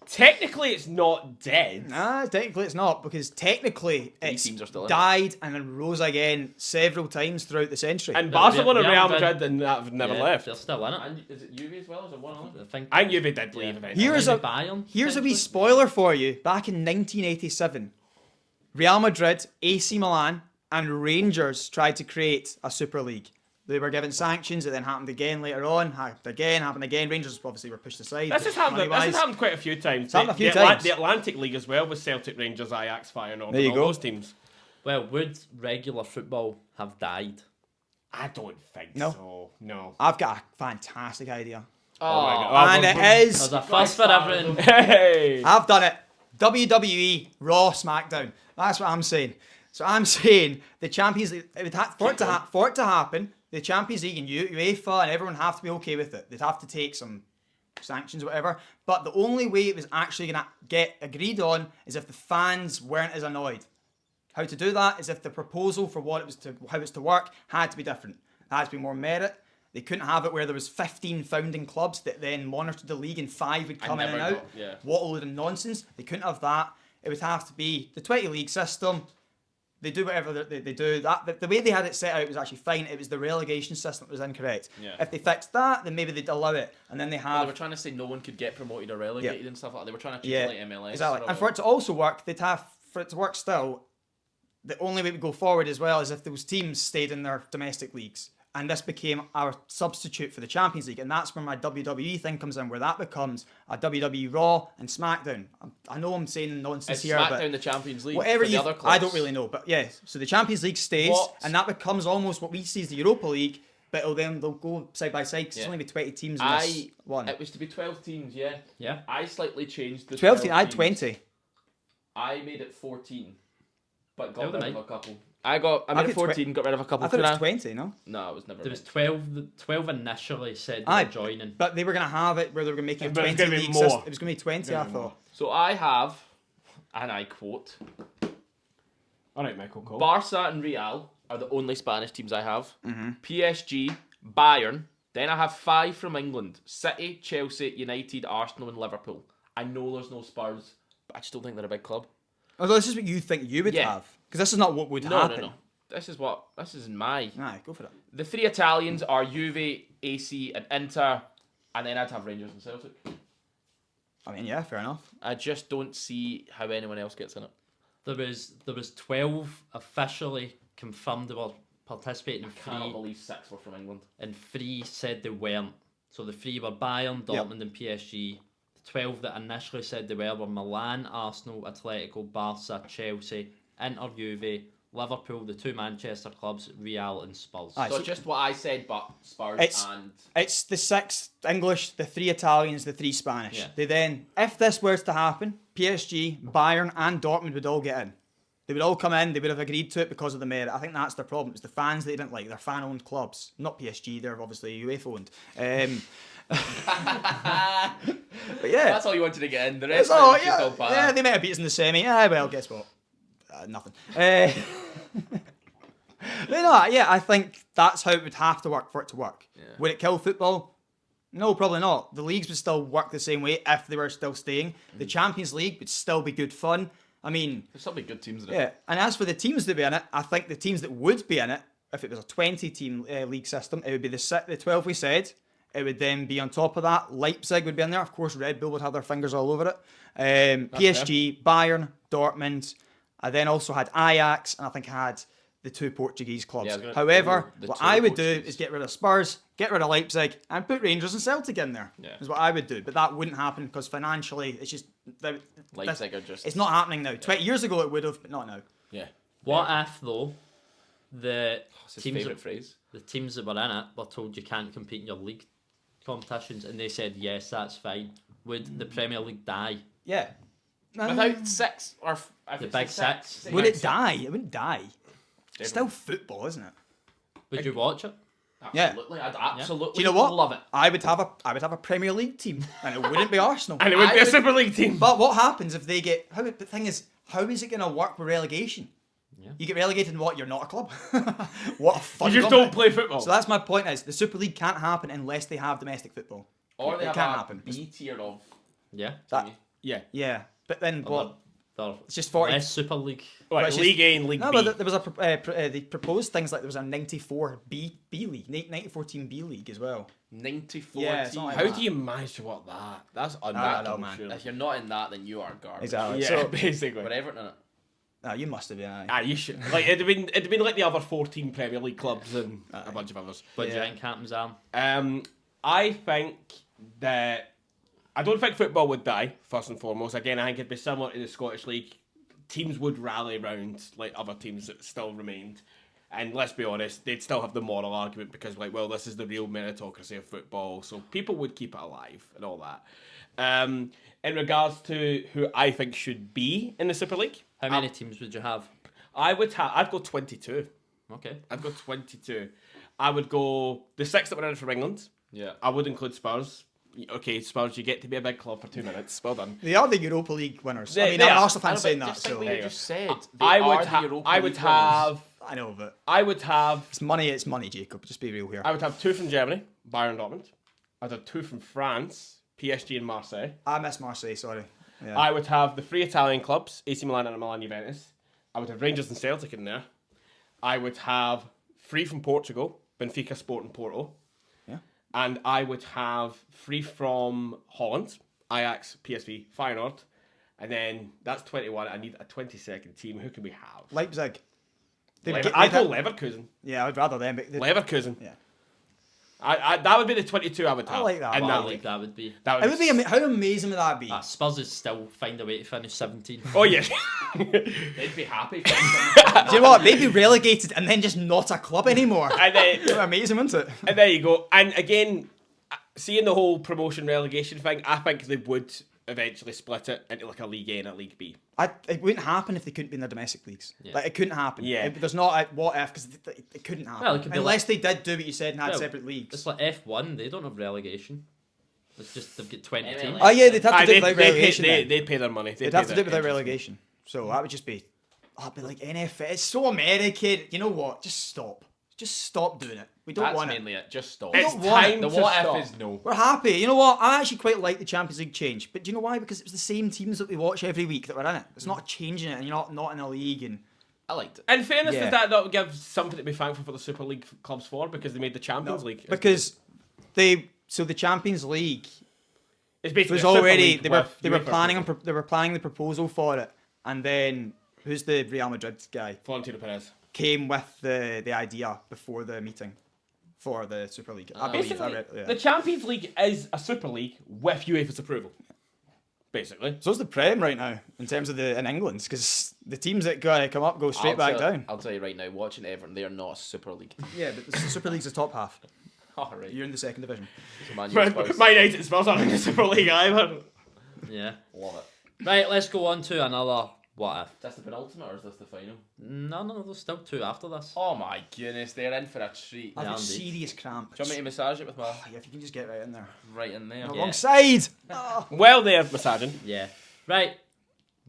Technically, it's not dead. Nah, technically it's not, because technically it's teams are still in it. died and then rose again several times throughout the century. And But Barcelona, Real Real Madrid- Madrid, and that have never Yeah, left. They're still in it. And is it Juve as well? Is it one other? I think. I knew they did leave Yeah. eventually. Here's Maybe a- Bayern, Here's a wee potentially. spoiler for you. Back in 1987, Real Madrid, AC Milan, and Rangers tried to create a Super League. They were given sanctions. It then happened again later on. Happened again. Rangers obviously were pushed aside. This has happened. This money-wise. has happened quite a few times. It's happened a few the times. The Atlantic League as well, with Celtic, Rangers, Ajax, Feyenoord, There you and all go. those teams. Well, would regular football have died? I don't think No. so. No. I've got a fantastic idea. Oh my God. And Oh, it is... There's a first for everything. Hey. I've done it. WWE, Raw, SmackDown. That's what I'm saying. So I'm saying the Champions League, it would for it to happen, the Champions League and UEFA and everyone have to be okay with it. They'd have to take some sanctions or whatever. But the only way it was actually going to get agreed on is if the fans weren't as annoyed. How to do that is if the proposal for how it's to work had to be different. There had to be more merit. They couldn't have it where there was 15 founding clubs that then monitored the league and 5 would come in and never out. got- yeah. What a load of nonsense. They couldn't have that. It would have to be the 20 league system. They do whatever they do. The way they had it set out was actually fine. It was the relegation system that was incorrect. Yeah. If they fixed that, then maybe they'd allow it. And then they Well, have... they were trying to say no one could get promoted or relegated and stuff like that. They were trying to treat Yeah, it like MLS. exactly. or And for it to also work, for it to work still, the only way we go forward as well is if those teams stayed in their domestic leagues. And this became our substitute for the Champions League. And that's where my WWE thing comes in, where that becomes a WWE Raw and SmackDown. I know I'm saying nonsense Is here, SmackDown but the Champions League? whatever for the you... other clubs? I don't really know. But yes, so the Champions League stays, What? and that becomes almost what we see as the Europa League, but they'll go side by side because it's Yeah. only be 20 teams in this one. It was to be 12 teams, yeah. Yeah. I slightly changed the 12 teams, I had teams. 20. I made it 14, but Yeah, got rid mate. of a couple. I made it 14, got rid of a couple. I thought it was Can 20, no? No, it was never. There was meant. 12 initially said they Aye, were joining. But they were going to have it where they were going to make it a But it was 20 gonna be league more. system. It was going to be 20, I Gonna be more. thought. So I have, and I quote, All right, Michael Cole. Barca and Real are the only Spanish teams I have. Mm-hmm. PSG, Bayern. Then I have 5 from England: City, Chelsea, United, Arsenal, and Liverpool. I know there's no Spurs, but I just don't think they're a big club. Although this is what you think you would Yeah. have. Because this is not what would No, happen. no. This is my. Aye, go for it. The 3 Italians are Juve, AC, and Inter, and then I'd have Rangers and Celtic. I mean, yeah, fair enough. I just don't see how anyone else gets in it. There was 12 officially confirmed they were participating in Cannot 3, believe 6 were from England. and 3 said they weren't. So the 3 were Bayern, Dortmund, and PSG. The 12 that initially said they were Milan, Arsenal, Atletico, Barca, Chelsea, Inter, Juve, Liverpool, the 2 Manchester clubs, Real, and Spurs. Aye. So it's just what I said, but Spurs It's- and It's the 6 English, the 3 Italians, the 3 Spanish. Yeah. They then, if this were to happen, PSG, Bayern, and Dortmund would all get in. They would all come in. They would have agreed to it because of the merit. I think that's their problem. It's the fans they didn't like. They're fan-owned clubs, not PSG. They're obviously UEFA-owned. But yeah, that's all you wanted to get in. The it's rest all, is just all yeah, yeah. They might have beat us in the semi. Ah, well, guess what? Nothing. No, yeah, I think that's how it would have to work for it to work. Yeah. Would it kill football? No, probably not. The leagues would still work the same way if they were still staying. The Champions League would still be good fun. I mean, There's some good teams in it. yeah. And as for the teams that be in it, I think the teams that would be in it, if it was a 20-team league system, it would be the 12 we said. It would then be on top of that. Leipzig would be in there. Of course, Red Bull would have their fingers all over it. PSG, Bayern, Dortmund. I then also had Ajax, and I think I had the 2 Portuguese clubs. Yeah, I was gonna- However, the what 2 I would do Portuguese. is get rid of Spurs, get rid of Leipzig, and put Rangers and Celtic in there. Yeah. Is what I would do. But that wouldn't happen because financially, it's just... Leipzig are just. It's not happening now. 20 years ago it would have, but not now. Yeah. What if, though, the It's his teams favourite that, phrase. the teams that were in it were told you can't compete in your league competitions, and they said, yes, that's fine. Would the Premier League die? Yeah. Without 6 or The big 6? Would it die? It wouldn't die. It's still football, isn't it? Would you watch it? Absolutely, I'd absolutely. Do you know what? Love it. I would have a Premier League team, and it wouldn't be Arsenal. And it would I be a would- Super League team. But what happens if they get? The thing is, how is it going to work with relegation? Yeah. You get relegated, and what? You're not a club. What a fun. You just club. don't play football. So that's my point. Is the Super League can't happen unless they have domestic football. Or they it have can't a happen. B tier of. Yeah. That, yeah. yeah, but then what? They're It's just 40. less Super League. Right, it's League A and League No, B. but there was they proposed things like there was a 94 B league, 94 team B league as well. 94 Yeah, it's teams. not like How that. do you manage to what that? That's I unbelievable. know, man. surely. If you're not in that, then you are garbage. Exactly. Yeah, So, basically. But Everton in it. no, you must have been. Aye. Ah, you should. Like it'd been like the other 14 Premier League clubs and a bunch of others. What do you Yeah. think happens, Alan? I think that I don't think football would die first and foremost. Again, I think it'd be similar to the Scottish League. Teams would rally round like other teams that still remained, and let's be honest, they'd still have the moral argument because like, well, this is the real meritocracy of football, so people would keep it alive and all that. In regards to who I think should be in the Super League, How many teams would you have? I'd go 22. Okay. I'd go 22. I would go the 6 that were in it from England. Yeah. I would include Spurs. Okay, Spurs, you get to be a big club for 2 minutes. Well done. They are the Europa League winners. I They- mean, they I'm are. Arsenal fan I know, saying but that. just think So what there you you just said. I They would are the have. Europa I would League winners. have. I know, but I would have. it's money, Jacob. Just be real here. I would have 2 from Germany, Bayern Dortmund. I'd have 2 from France, PSG and Marseille. I miss Marseille. Sorry. Yeah. I would have the 3 Italian clubs, AC Milan and Milan Juventus. I would have Rangers and Celtic in there. I would have 3 from Portugal, Benfica, Sport and Porto. Yeah. And I would have 3 from Holland, Ajax, PSV, Feyenoord. And then that's 21. I need a 22nd team. Who can we have? Leipzig. I'd go Leverkusen. Yeah, I'd rather them. But Leverkusen. Yeah. That would be the 22 I would have. I like that. In What a that league league. that would be. That It would be how amazing would that be? Spurs would still find a way to finish 17. Oh yeah. They'd be happy. Do you know what? They'd be relegated and then just not a club anymore. and then That'd be amazing, wouldn't it? And there you go. And again, seeing the whole promotion relegation thing, I think they would eventually split it into like a League A and a League B. It wouldn't happen if they couldn't be in their domestic leagues. Yeah. Like, it couldn't happen. Yeah. There's not a what if, because it couldn't happen. Well, it could be Unless they did do what you said and had Well, separate leagues. It's like F1, they don't have relegation. It's just they've got 20 MLS. teams. Oh yeah, they'd have to do it without relegation. They then. pay their money. They'd have to do it without relegation. So that would just be... That'd be like NFL. It's so American. You know what? Just stop. Just stop doing it. We don't That's want mainly it. Just stop. It's don't want time The to what stop. if is no. We're happy. You know what? I actually quite like the Champions League change. But do you know why? Because it was the same teams that we watch every week that were in it. It's not changing it and you're not in a league. And I liked it. In fairness, Yeah. does that not give something to be thankful for the Super League clubs for? Because they made the Champions League. because so the Champions League It's basically was a Super already League they were with UEFA planning approval. they were planning the proposal for it, and then who's the Real Madrid guy Florentino Perez. came with the idea before the meeting for the Super League. I believe. Basically, I read, yeah. the Champions League is a Super League with UEFA's approval. Basically. So's the Prem right now in terms of in England, because the teams that come up go straight back down. I'll tell you right now, watching Everton, they are not a Super League. Yeah, but the Super League's the top half. Alright. You're in the second division. So Man U's spouse. My United and Spurs aren't in the Super League either. Yeah. Love it. Right, let's go on to another what if. Is this the penultimate or is this the final? No, there's still two after this. Oh my goodness, they're in for a treat. I've Yeah, got indeed. serious cramp. Do you want me to massage it with my Yeah, if you can just get right in there. right in there? Wrong side. Well, there, massaging. Yeah. Right.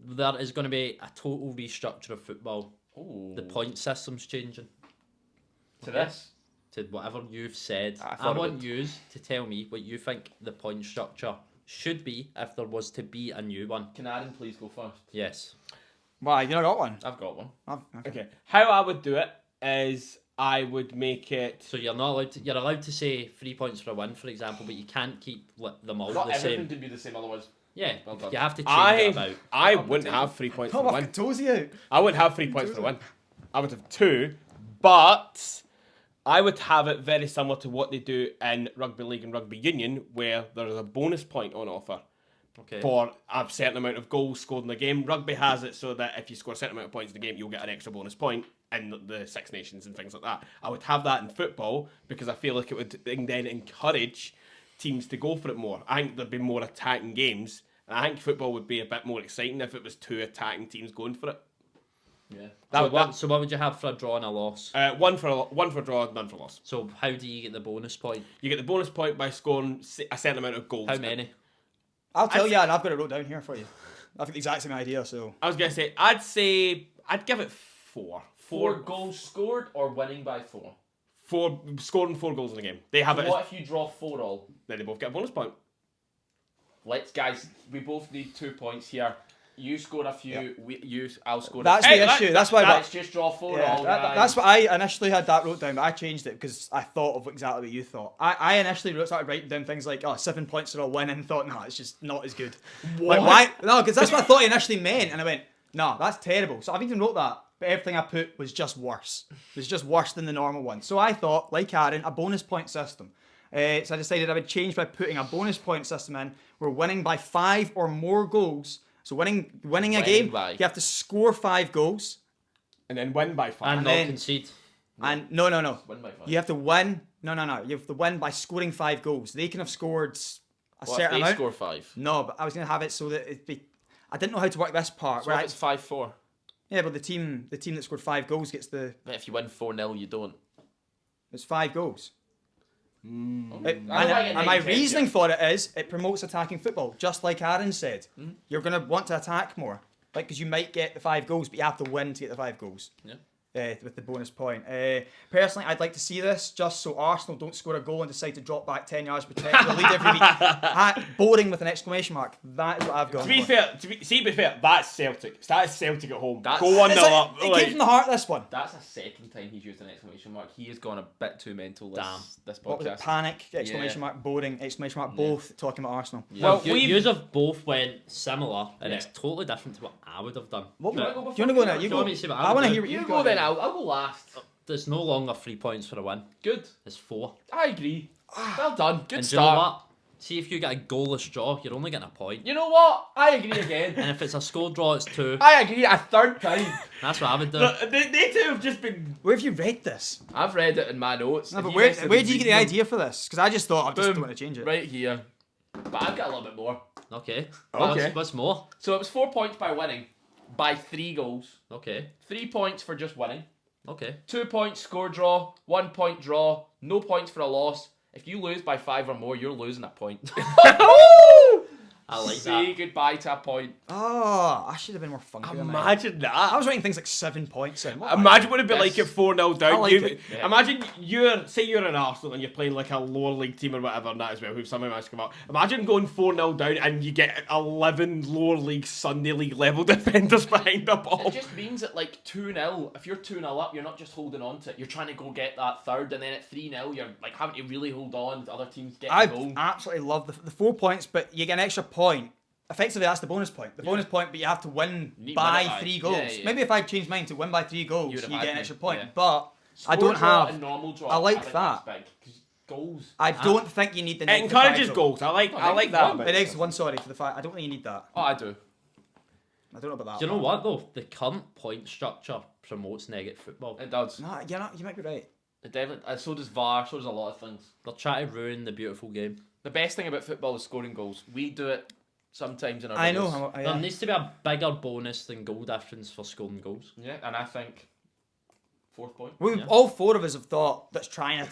There is going to be a total restructure of football. Ooh. The point system's changing To this? to whatever you've said. I I thought it want would. you to tell me what you think the point structure should be if there was to be a new one. Can Aaron please go first? Yes. Why, you not got one? I've got one. Okay. How I would do it is I would make it. So you're not allowed to, you're allowed to say 3 points for a win, for example, but you can't keep them all Not the everything same. can be the same, otherwise. Yeah, Well done. you have to change it about. I wouldn't have 3 points for the win. toesy out. I wouldn't have 3 points for the win. I would have 2, but I would have it very similar to what they do in rugby league and rugby union, where there is a bonus point on offer Okay. for a certain amount of goals scored in the game. Rugby has it so that if you score a certain amount of points in the game, you'll get an extra bonus point in the Six Nations and things like that. I would have that in football because I feel like it would then encourage teams to go for it more. I think there'd be more attacking games, and I think football would be a bit more exciting if it was 2 attacking teams going for it. Yeah. So what would you have for a draw and a loss? One for a draw, none for loss. So how do you get the bonus point? You get the bonus point by scoring a certain amount of goals. How many? I'll tell you, and I've got it wrote down here for you. I've got the exact same idea, so. I was gonna say I'd give it 4. 4 goals scored or winning by 4? 4 scoring 4 goals in the game. They have So it. what if you draw 4 all? Then they both get a bonus point. Guys, we both need 2 points here. You scored a few. I'll score. That's Hey, the that- issue. That's why. Let's just draw 4 Yeah, all. that's what I initially had that wrote down, but I changed it because I thought of exactly what you thought. I initially started writing down things like, 7 points for a win, and thought, no, it's just not as good. Like, why? No, because that's what I thought he initially meant, and I went, no, that's terrible. So I've even wrote that, but everything I put was just worse. It was just worse than the normal one. So I thought, like Aaron, a bonus point system. So I decided I would change by putting a bonus point system in where winning by 5 or more goals. So winning a game, by. you have to score 5 goals. And then win by 5. And not then- concede. And no. Win by 5. You have to win. No. You have to win by scoring 5 goals. They can have scored a What if certain they amount. score 5? No, but I was going to have it so that it'd be. I didn't know how to work this part. So where if it's 5-4. yeah, but the team that scored 5 goals gets the. But if you win 4-0, you don't. It's 5 goals. I And don't like it my negative reasoning here. for it is it promotes attacking football, just like Aaron said. Mm-hmm. You're going to want to attack more, like because you might get the 5 goals, but you have to win to get the 5 goals. Yeah. With the bonus point. Personally, I'd like to see this just so Arsenal don't score a goal and decide to drop back 10 yards, protect the lead every week. Boring with an exclamation mark. That is what I've gone To be for. fair, to be fair, that's Celtic. That is Celtic at home. That's- Go 1-0 up. It Like, came from the heart, this one. That's the second time he's used an exclamation mark. He has gone a bit too mental this What was it? podcast. Panic, exclamation Yeah. mark, boring, exclamation mark, both talking about Arsenal. Yeah. Well, we've- Yous have both went similar, and Yeah. it's totally different to what I would have done. What, But do you want to go now? You you go. want me to say what I I would want to do? hear what You you've go got. then, I'll go last. There's no longer 3 points for a win. Good. It's 4. I agree. Well done. Good And do you know start. what? See, if you get a goalless draw, you're only getting a point. You know what? I agree again. And if it's a score draw, it's 2. I agree a third time. That's what I would do. Look, they two have just been. Where have you read this? I've read it in my notes. No, If but you where guys do didn't you get the read them- idea for this? Because I just thought I just Boom. don't want to change it. Right here. But I've got a little bit more. Okay. Okay. What's more? So it was 4 points by winning by 3 goals. Okay. 3 points for just winning. Okay. 2 points score draw. 1 point draw. No points for a loss. If you lose by 5 or more, you're losing a point. I like Say that. goodbye to a point. Oh, I should have been more funky than that. Imagine I that. was writing things like 7 points in. What Imagine what it'd be Yes. like at 4-0 down. I like You- it. Yeah. Imagine say you're an Arsenal and you're playing like a lower league team or whatever, and that as well, who've somehow managed to come up. Imagine going 4-0 down and you get 11 lower league, Sunday league level defenders behind the ball. It just means that like 2-0, if you're 2-0 up, you're not just holding on to it. You're trying to go get that third, and then at 3-0, you're like having to really hold on to other teams getting I a goal. absolutely love the 4 points, but you get an extra point. Effectively, that's the bonus point. The bonus point, but you have to win You need by win it by. 3 goals. Yeah, yeah. Maybe if I changed mine to win by 3 goals, You'd you have get had an me, extra point. yeah. But I Score don't draw have. and normal draw. I like think that. that's big, 'cause goals. I don't think you need the. It negative encourages 5, though. goals. I like negative that. one. bit. It is one. Sorry for the fact. I don't think you need that. Oh, I do. I don't know about that. Do you know what though? The current point structure promotes negative football. It does. No, you might be right. It definitely. So does VAR. So does a lot of things. They're trying to ruin the beautiful game. The best thing about football is scoring goals. We do it sometimes in our I know. videos. There needs to be a bigger bonus than goal difference for scoring goals. Yeah, and I think 4th point. We all 4 of us have thought that's try and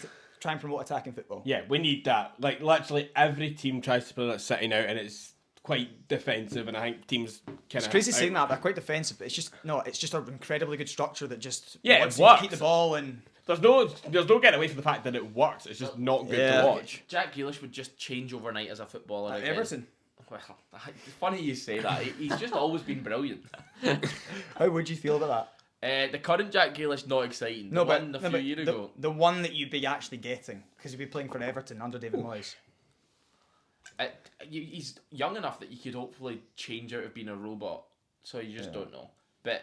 promote attacking football. Yeah, we need that. Like literally every team tries to play that sitting out, and it's quite defensive. And I think teams kind of. It's crazy saying that. They're quite defensive, but it's just an incredibly good structure that just Yeah, it wants you to works. keep the ball and. There's no getting away from the fact that it works. It's just not good Yeah. to watch. Jack Grealish would just change overnight as a footballer. again. Everton. Well, it's funny you say that. He's just always been brilliant. How would you feel about that? The current Jack Grealish not exciting. No, The but one a no, few but years the, ago. the one that you'd be actually getting because he'd be playing for Everton under David Moyes. He's young enough that you could hopefully change out of being a robot. So you just don't know. But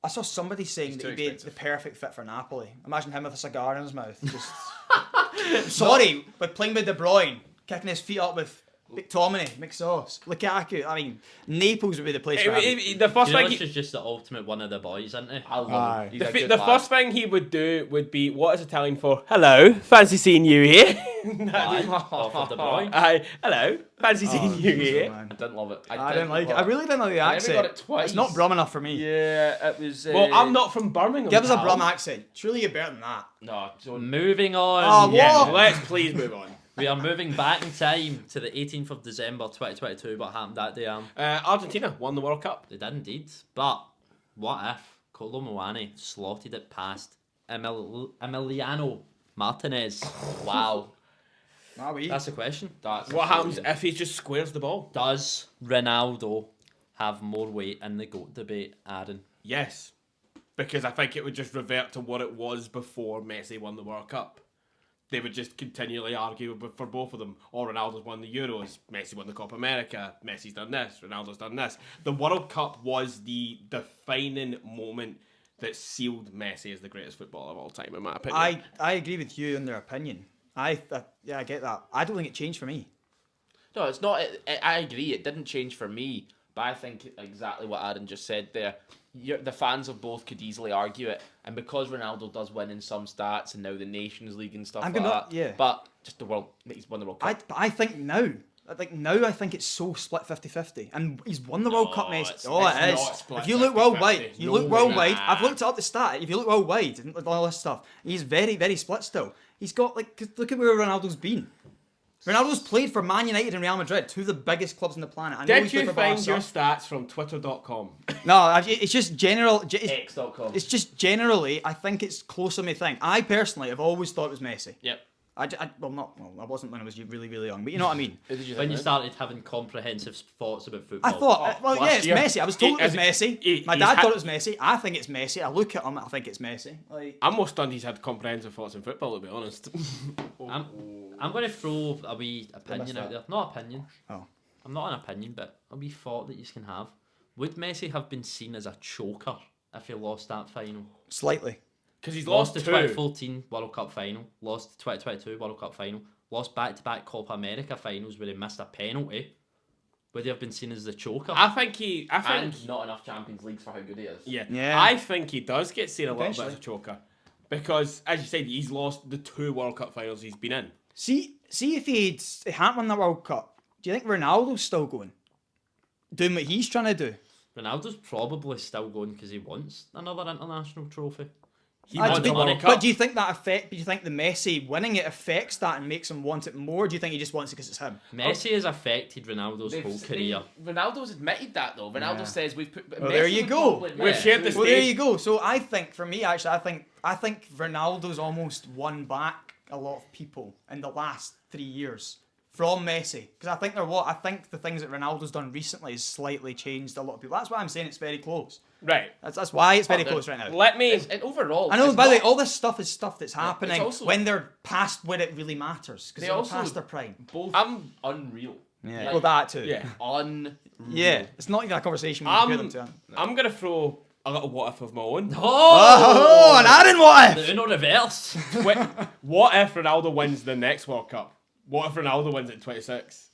I saw somebody saying He's that too he'd be expensive. the perfect fit for Napoli. Imagine him with a cigar in his mouth. Just sorry, but playing with De Bruyne, kicking his feet up with McTominay, McSauce, Lukaku. I mean, Naples would be the place for him. The first thing Grealish he, is just the ultimate one of the boys, isn't he? I love Aye. him. He's the a fi- good the lad. first thing he would do would be, what is Italian for? Hello, fancy seeing you here. Aye, off of De Bruyne. Aye, hello, fancy seeing you here. Man. I didn't love it. I didn't like it. love I really didn't like the I never accent. got it twice. It's not Brum enough for me. Yeah, it was. Well, I'm not from Birmingham. Give us a pal. Brum accent. Surely you're better than that. No, don't. Moving on. Oh, Yeah, Whoa. let's please move on. We are moving back in time to the 18th of December 2022. What happened that day? Argentina won the World Cup. They did indeed. But what if Kolo Muani slotted it past Emiliano Martinez? Wow. That's the question. That's What happens if he just squares the ball? Does Ronaldo have more weight in the GOAT debate, Aaron? Yes, because I think it would just revert to what it was before Messi won the World Cup. They would just continually argue for both of them. Or Ronaldo's won the Euros, Messi won the Copa America, Messi's done this, Ronaldo's done this. The World Cup was the defining moment that sealed Messi as the greatest footballer of all time, in my opinion. I agree with you in their opinion. I get that. I don't think it changed for me. No, it's not. I agree. It didn't change for me, but I think exactly what Aaron just said there. The fans of both could easily argue it, and because Ronaldo does win in some stats, and now the Nations League and stuff I'm like gonna- that. yeah. But just the world, he's won the World Cup. I think now. I think it's so split 50-50. And he's won the World Cup, Messi. it's Oh, it not is. split If you look 50-50. worldwide, you look No, worldwide. nah. I've looked up the stat. If you look worldwide and all this stuff, he's very, very split still. He's got, 'cause look at where Ronaldo's been. Ronaldo's played for Man United and Real Madrid, two of the biggest clubs on the planet. I know Did he's played you for find Barca. your stats from twitter.com? No, it's just general. X.com. It's just generally, I think it's closer to me thing. I personally have always thought it was Messi. Yep. I wasn't when I was really, really young, but you know what I mean. Who did you When think you then? started having comprehensive thoughts about football. I thought, well, yeah, last it's year. Messi. I was told it was He- Messi. My he's dad had- thought it was Messi. I think it's Messi. I look at him, I think it's Messi. Like, I'm more stunned he's had comprehensive thoughts in football, to be honest. I'm going to throw a wee opinion out there. Not opinion. Oh. I'm not an opinion, but a wee thought that you can have. Would Messi have been seen as a choker if he lost that final? slightly. Because he's Lost lost the two. 2014 World Cup final, lost the 2022 World Cup final, lost back-to-back Copa America finals where he missed a penalty, would he have been seen as the choker? I think And not enough Champions Leagues for how good he is. Yeah. I think he does get seen a little bit as a Potentially. choker. Because, as you said, he's lost the 2 World Cup finals he's been in. See if he hadn't won the World Cup, do you think Ronaldo's still going? Doing what he's trying to do? Ronaldo's probably still going because he wants another international trophy. He Ah, won do the you World think- Cup. But do you think do you think the Messi winning it affects that and makes him want it more? Do you think he just wants it because it's him? Messi has affected Ronaldo's whole career. Ronaldo's admitted that though. Ronaldo Yeah. says we've put. Well, there Messi you would go. probably admit We've it. shared this- Well, there Stage. you go. So I think for me, actually, I think Ronaldo's almost won back a lot of people in the last 3 years from Messi, because I think the things that Ronaldo's done recently has slightly changed a lot of people. That's why I'm saying it's very close. Right. That's why it's very Oh, close right now. Let me... And overall, I know. it's By the way, not- all this stuff is stuff that's happening also- when they're past where it really matters, because They they're also- past their prime. both I'm- unreal. Yeah. Like, Well, that too. Yeah. Unreal. Yeah. It's not even a conversation we compare them to. I'm going to throw a little what if of my own. Oh, and Aaron, what if? The Uno reverse. What if Ronaldo wins the next World Cup? What if Ronaldo wins at 26?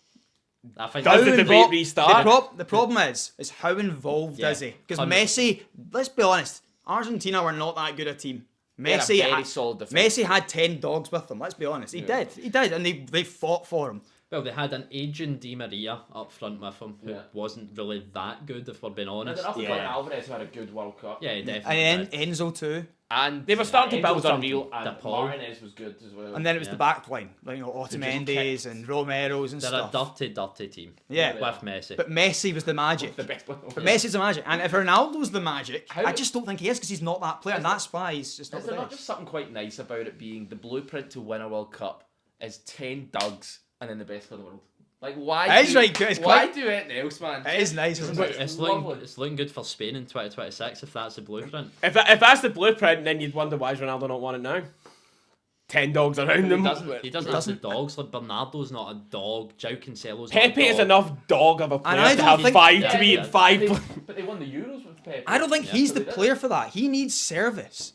I think Does the that's- debate restart? The problem is how involved Yeah. is he? Because 100%. Messi, let's be honest, Argentina were not that good a team. They're a Messi, very solid defence. Messi had 10 dogs with him. Let's be honest, he did, and they fought for him. Well, they had an aging Di Maria up front with him who Yeah. wasn't really that good, if we're being And honest. then up Yeah. Julian Alvarez who had a good World Cup. Yeah, he definitely And did. Enzo too. And They were starting to Enzo build was something. unreal, and DePaul. Martinez was good as well. And then it was Yeah. the back line, like, Otamendi's and Romero's and They're stuff. a dirty team. Yeah. With Messi. But Messi was the magic. the best one. But Messi's the magic, and if Ronaldo's the magic, How- I just don't think he is because he's not that player, and that's why he's just not Is the there not best. just something quite nice about it being the blueprint to win a World Cup is 10 dugs and then the best player in the world? Like, why? It is right, it's why quite- do anything else, man? It is nice, isn't it? It's lovely. looking good for Spain in 2026 if that's the blueprint. If that's the blueprint, then you'd wonder why is Ronaldo not won it now? 10 dogs around him. He doesn't have the dogs. Like Bernardo's not a dog. João Cancelo's Pepe not a is dog. enough dog of a And player I to don't have think- five Yeah, to be yeah. in five. But they won the Euros with Pepe. I don't think he's So the they did. player for that. He needs service.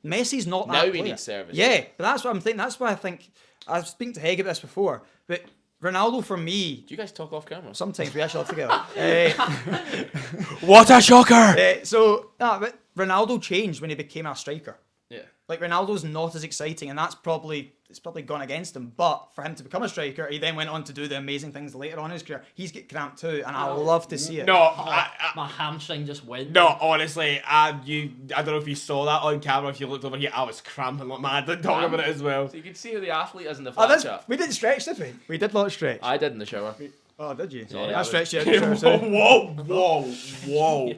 Messi's not that Now he player. needs service. Yeah, but that's what I'm thinking. That's why I think I was speaking to Heg about this before. But Ronaldo for me, Do you guys talk off camera? sometimes we actually live together. What a shocker! But Ronaldo changed when he became a striker. Yeah. Like Ronaldo's not as exciting, and it's probably gone against him. But for him to become a striker, he then went on to do the amazing things later on in his career. He's get cramped too, and I love to see it. No, My hamstring just went. no, honestly, I don't know if you saw that on camera. If you looked over here, I was cramping like mad talking about it as well. So you can see who the athlete is in the Oh, flat that's, chat. we didn't stretch, did we? We did not stretch. I did in the shower. Oh, did you? Sorry, I I stretched you. Whoa.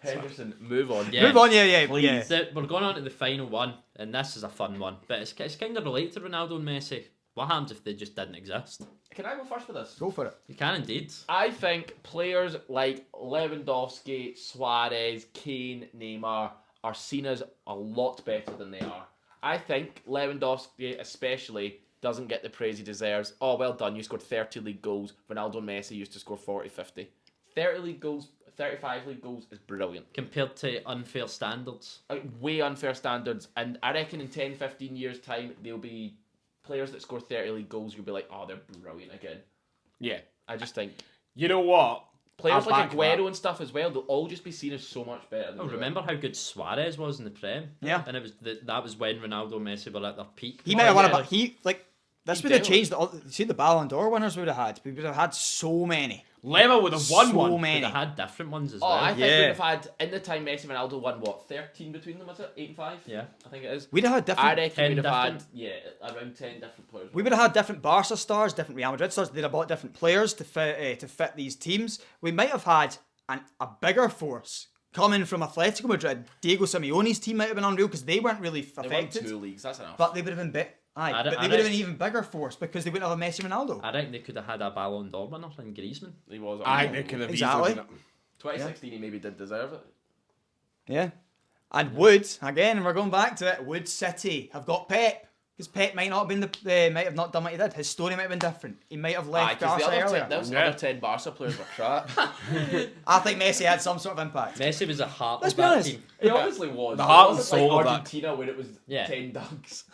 Henderson, move on. Yeah. Move on, yeah. So we're going on to the final one, and this is a fun one, but it's kind of related to Ronaldo and Messi. What happens if they just didn't exist? Can I go first for this? Go for it. You can indeed. I think players like Lewandowski, Suarez, Kane, Neymar are seen as a lot better than they are. I think Lewandowski especially doesn't get the praise he deserves. Oh, well done, you scored 30 league goals. Ronaldo and Messi used to score 40, 50. 30 league goals, 35 league goals is brilliant. Compared to unfair standards. Way unfair standards, and I reckon in 10, 15 years' time, there'll be players that score 30 league goals, you'll be like, oh, they're brilliant again. Yeah. I just think You know what? players I'll like back Aguero that. and stuff as well, they'll all just be seen as so much better than Oh, they were. remember how good Suarez was in the Prem? Yeah. And it was that was when Ronaldo and Messi were at their peak. He might have won yeah. but this He would have did. changed. See the Ballon d'Or winners we would have had. We would have had so many. Level would have won So one. many. They had different ones as Oh, well. I think Yeah. we'd have had, in the time Messi and Ronaldo won, what, 13 between them, was it? 8 and 5? Yeah. I think it is. We'd have had I different. reckon 10 we'd have had, different- around 10 different players. We would have had different Barca stars, different Real Madrid stars. They'd have bought different players to fit these teams. We might have had a bigger force coming from Atletico Madrid. Diego Simeone's team might have been unreal because they weren't really They won affected. 2 leagues, that's enough. But they would have been bit. Aye, I but don't- they I would have don't- been even bigger force because they wouldn't have a Messi Ronaldo. I reckon they could have had a Ballon d'Or winner in Griezmann. He was I unreal. think they could have Exactly. easily done it. 2016 he maybe did deserve it. Yeah. And Wood, again, and we're going back to it, Wood City have got Pep. Because Pep might not have been might have not done what he did. His story might have been different. He might have Aye, left because Barca the earlier. other 10 Barca players were crap. I think Messi had some sort of impact. Messi was a heart Let's of be that honest. team. He obviously was. The It heart and wasn't soul like of that. Argentina when it was Yeah. 10 dunks.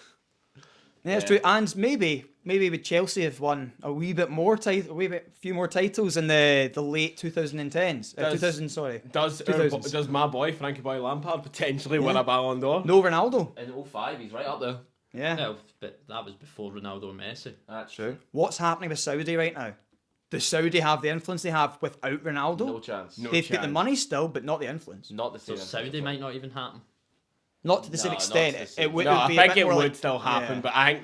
Yeah, it's true. And maybe with Chelsea have won a wee bit more few more titles in the late 2010s. 2000, sorry. Does 2000s. does my boy Frankie Boy Lampard potentially win a Ballon d'Or? No Ronaldo. In 05, he's right up there. Yeah. Well, but that was before Ronaldo and Messi. That's true. What's happening with Saudi right now? Does Saudi have the influence they have without Ronaldo? No chance. No They've got the chance. money still, but not the influence. Not the So same. Saudi might not even happen. Not to the same No, not extent. to the It same- would, No, it would I be a think bit it more would like- still happen, yeah. but I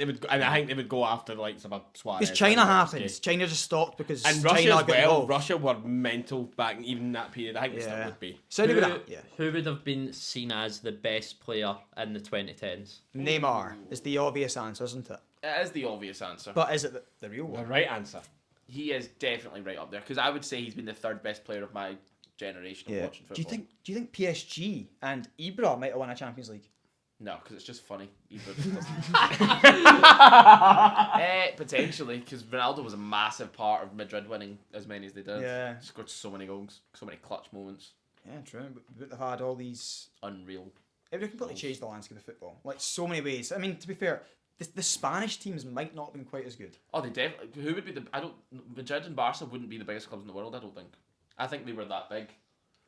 think they would go after the likes of a Suarez. Because China and happens. Lewandowski. China just stopped because And China Russia got as well. involved. Russia were mental back even in that period. I think they still would be. Saudi Who, would who would have been seen as the best player in the 2010s? Neymar is the obvious answer, isn't it? It is the obvious answer. But is it the real The one? right answer. He is definitely right up there because I would say he's been the third best player of my generation of watching football. Do you think PSG and Ibra might have won a Champions League? No, because it's just funny. Potentially, because Ronaldo was a massive part of Madrid winning as many as they did. Yeah. Scored so many goals, so many clutch moments. Yeah, true. We would have had all these. Unreal. It would have completely changed the landscape of football, like so many ways. I mean, to be fair, the Spanish teams might not have been quite as good. Oh, they definitely. Who would be the? I don't. Madrid and Barca wouldn't be the biggest clubs in the world. I don't think. I think they were that big.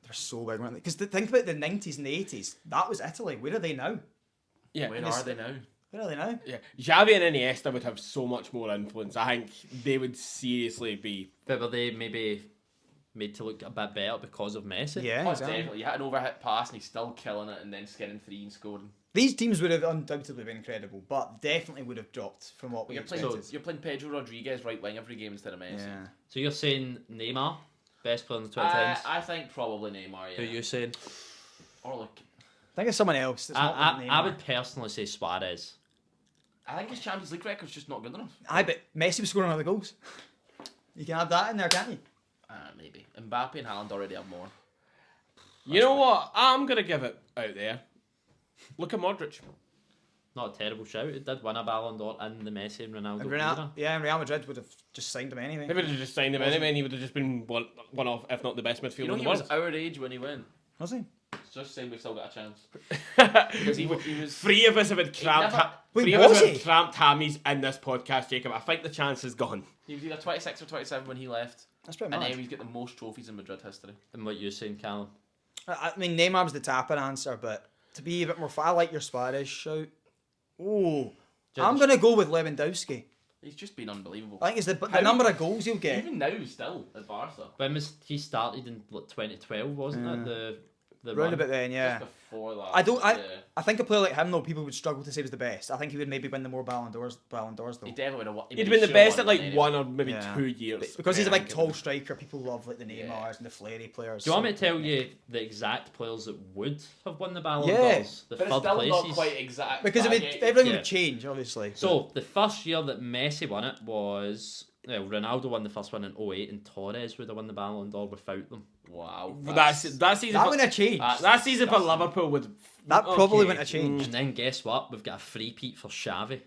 They're so big, weren't they? Because think about the 90s and the 80s. That was Italy. Where are they now? Yeah. Where are they now? Where are they now? Yeah, Xavi and Iniesta would have so much more influence. I think they would seriously be. But were they maybe made to look a bit better because of Messi? Yeah, Oh, exactly. definitely. You had an overhit pass and he's still killing it and then skinning free and scoring. These teams would have undoubtedly been incredible, but definitely would have dropped from what we You're expected. playing, you're playing Pedro Rodriguez right wing every game instead of Messi. Yeah. So you're saying Neymar, best player in the 2010s? I think probably Neymar. Yeah. Who are you saying? Or like, Think of someone else. That's not I Neymar. would personally say Suarez. I think his Champions League record's just not good enough. I bet Messi was scoring other goals. You can add that in there, can't you? Maybe Mbappe and Haaland already have more. You know what? I'm gonna give it out there. Look at Modric. Not a terrible shout. It did win a Ballon d'Or in the Messi and Ronaldo And era. and Real Madrid would have just signed him anyway. They would have just signed him anyway, and he would have just been one of, if not the best midfielder You know in he the was world. our age when he went. Was he? It's just saying we've still got a chance. Because he was. Three of us have had cramped. never- Wait, Three of us was have he? had cramped hammies in this podcast, Jacob. I think the chance is gone. He was either 26 or 27 when he left. That's pretty And mad. now he's got the most trophies in Madrid history. And what you're saying, Callum? I mean, Neymar was the tapper answer, but to be a bit more I like your Suarez shout. Oh, I'm going to go with Lewandowski. He's just been unbelievable. I think it's the How- number of goals he'll get. Even now, still at Barca. When was he started in like 2012, wasn't it? The Round run? about then, yeah. Just before that. I Yeah. I think a player like him though, people would struggle to say was the best. I think he would maybe win the more Ballon d'Ors though. He definitely would have won. He'd have been the best at like one or maybe Yeah. 2 years. Because he's a big Yeah. tall striker, people love like the Neymars Yeah. and the Flair players. Do you want me to tell you the exact players that would have won the Ballon Yeah. d'Ors? The But it's third still not places? quite exact. Because but I if get you. everything Yeah. would change, obviously. So the first year that Messi won it was Ronaldo won the first one in 2008, and Torres would have won the Ballon d'Or without them. Wow. That season. that For, wouldn't have changed. that season for Liverpool would. That probably okay. wouldn't have changed. And then guess what? We've got a free-peat for Xavi.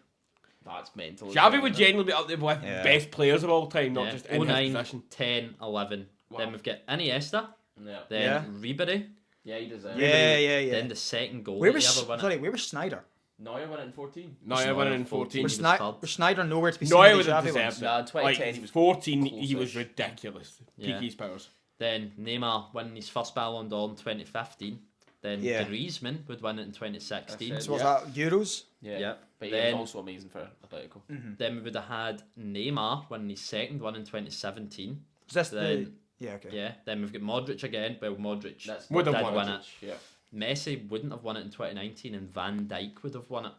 That's mental. Xavi would genuinely be up there with Yeah. best players of all time, not Yeah. just in his 09, position. 10, 11. Wow. Then we've got Iniesta, Yeah. then Yeah. Ribery, Yeah, he deserves Yeah. then the second goal Where that was he ever won it. where was Schneider? Neuer won it in 14. Neuer won it in 14. Was, He was third. was Schneider nowhere to be seen? Neuer in would the have Xavi deserved ones? it. No, in 2010 like, he was 14, he was close-ish. ridiculous. Yeah. Peak his powers. Then Neymar winning his first Ballon d'Or in 2015. Then Yeah. Griezmann would win it in 2016. That's So was Yeah. that Euros? Yeah. Yep. But he Then- was also amazing for Atletico. Then we would have had Neymar winning his second one in 2017. Was this Then- Yeah, okay. Yeah. Then we've got Modric again. Well, Modric That's Would have did won win it. it. Yeah. Messi wouldn't have won it in 2019, and Van Dijk would have won it.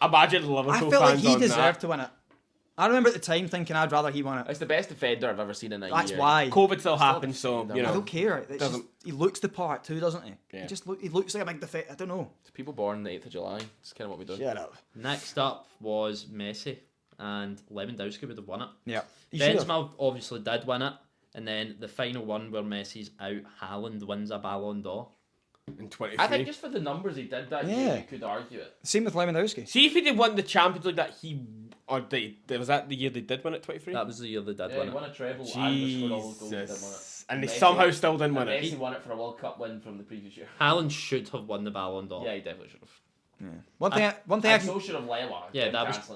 Imagine Liverpool I felt like fans he on deserved that. to win it. I remember at the time thinking I'd rather he won it. It's the best defender I've ever seen in a year. That's why. COVID still happens, so, you I know. don't care. It's just, Doesn't- he looks the part too, doesn't he? Yeah. He looks like a big defender. I don't know. It's people born the 8th of July. It's kind of what we do. Shut up. Next up was Messi, and Lewandowski would have won it. Yeah. You should have. Benzema obviously did win it, and then the final one where Messi's out, Haaland wins a Ballon d'Or. In 23. I think just for the numbers he did that Yeah. year, you could argue it. Same with Lewandowski. See if he did won the Champions League that he... Or was that the year they did win it, 23? That was the year they did Yeah, win he it. won a treble and scored all those goals. He did win it. Jesus. And they Messi- somehow still didn't win And it. Messi won it for a World Cup win from the previous year. Haaland should have won the Ballon d'Or. Yeah, he definitely should have. One thing I And can. so should have Lewa. Yeah, that was-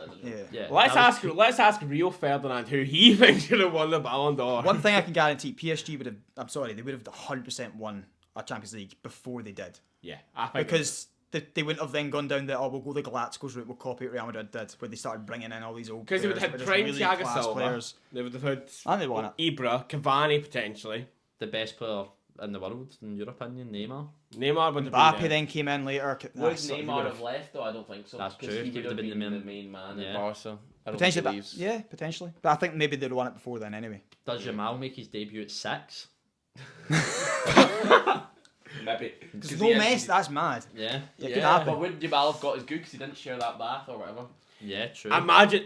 Yeah. Let's ask Rio Ferdinand who he thinks should have won the Ballon d'Or. One thing I can guarantee: PSG would have. I'm sorry, they would have 100% won a Champions League before they did, Yeah, I think because they wouldn't have then gone down the we'll go the Galacticos route, we'll copy what Real Madrid did, where they started bringing in all these old because they would players have that had were just prime really Thiago class Silva. players. They would have had And they won it. Ibra, Cavani potentially. The best player in the world, in your opinion, Neymar. Neymar would have Mbappe been then came in later. Would Nah, so he Neymar would have left though? I don't think so. That's 'cause true. He He would have been the main man Yeah. at Barca. I don't potentially, think he leaves. yeah, potentially. But I think maybe they'd have won it before then anyway. Does Jamal make his debut at 6? Maybe. Because no mess, that's mad. Yeah. It could Yeah, happen. but wouldn't Jamal have got his good because he didn't share that bath or whatever? Yeah, true. Imagine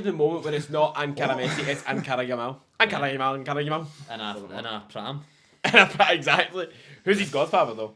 the moment when it's not Ankara Messi, it's Ankara Yamal. Ankara Yamal. in a pram. Exactly. Who's his godfather though?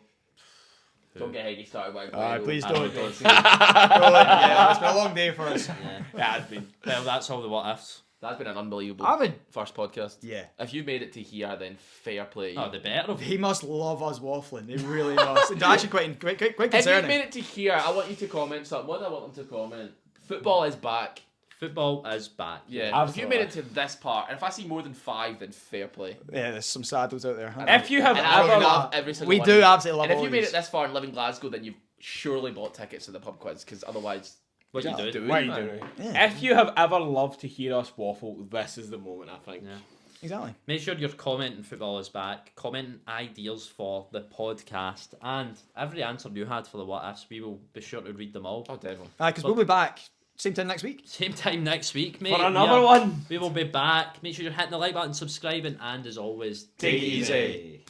Don't get Heggie started by Aguero. Please I don't. know, Yeah, it's been a long day for us. Yeah. Yeah, it's been. Well, that's all the what ifs. That's been an unbelievable I would. first podcast. Yeah. If you made it to here, then fair play. to you. Oh, the better of They must love us waffling. They really must. It's actually quite If you concerning. made it to here, I want you to comment something. What do I want them to comment? Football is back. Football is back. Yeah. If you made it to this part, and if I see more than 5, then fair play. Yeah, there's some saddos out there. If you have And I ever love every single We one. do absolutely love And if all you made these. it this far and live in Glasgow, then you've surely bought tickets to the pub quiz, because otherwise, What you Yeah. do? What are you doing? Yeah. If you have ever loved to hear us waffle, this is the moment, I think. Yeah. Exactly. Make sure you're commenting football is back, commenting ideas for the podcast, and every answer you had for the what ifs, we will be sure to read them all. oh, definitely. Because we'll be back same time next week. Same time next week, mate. For another one. We will be back. Make sure you're hitting the like button, subscribing, and as always, Take it easy.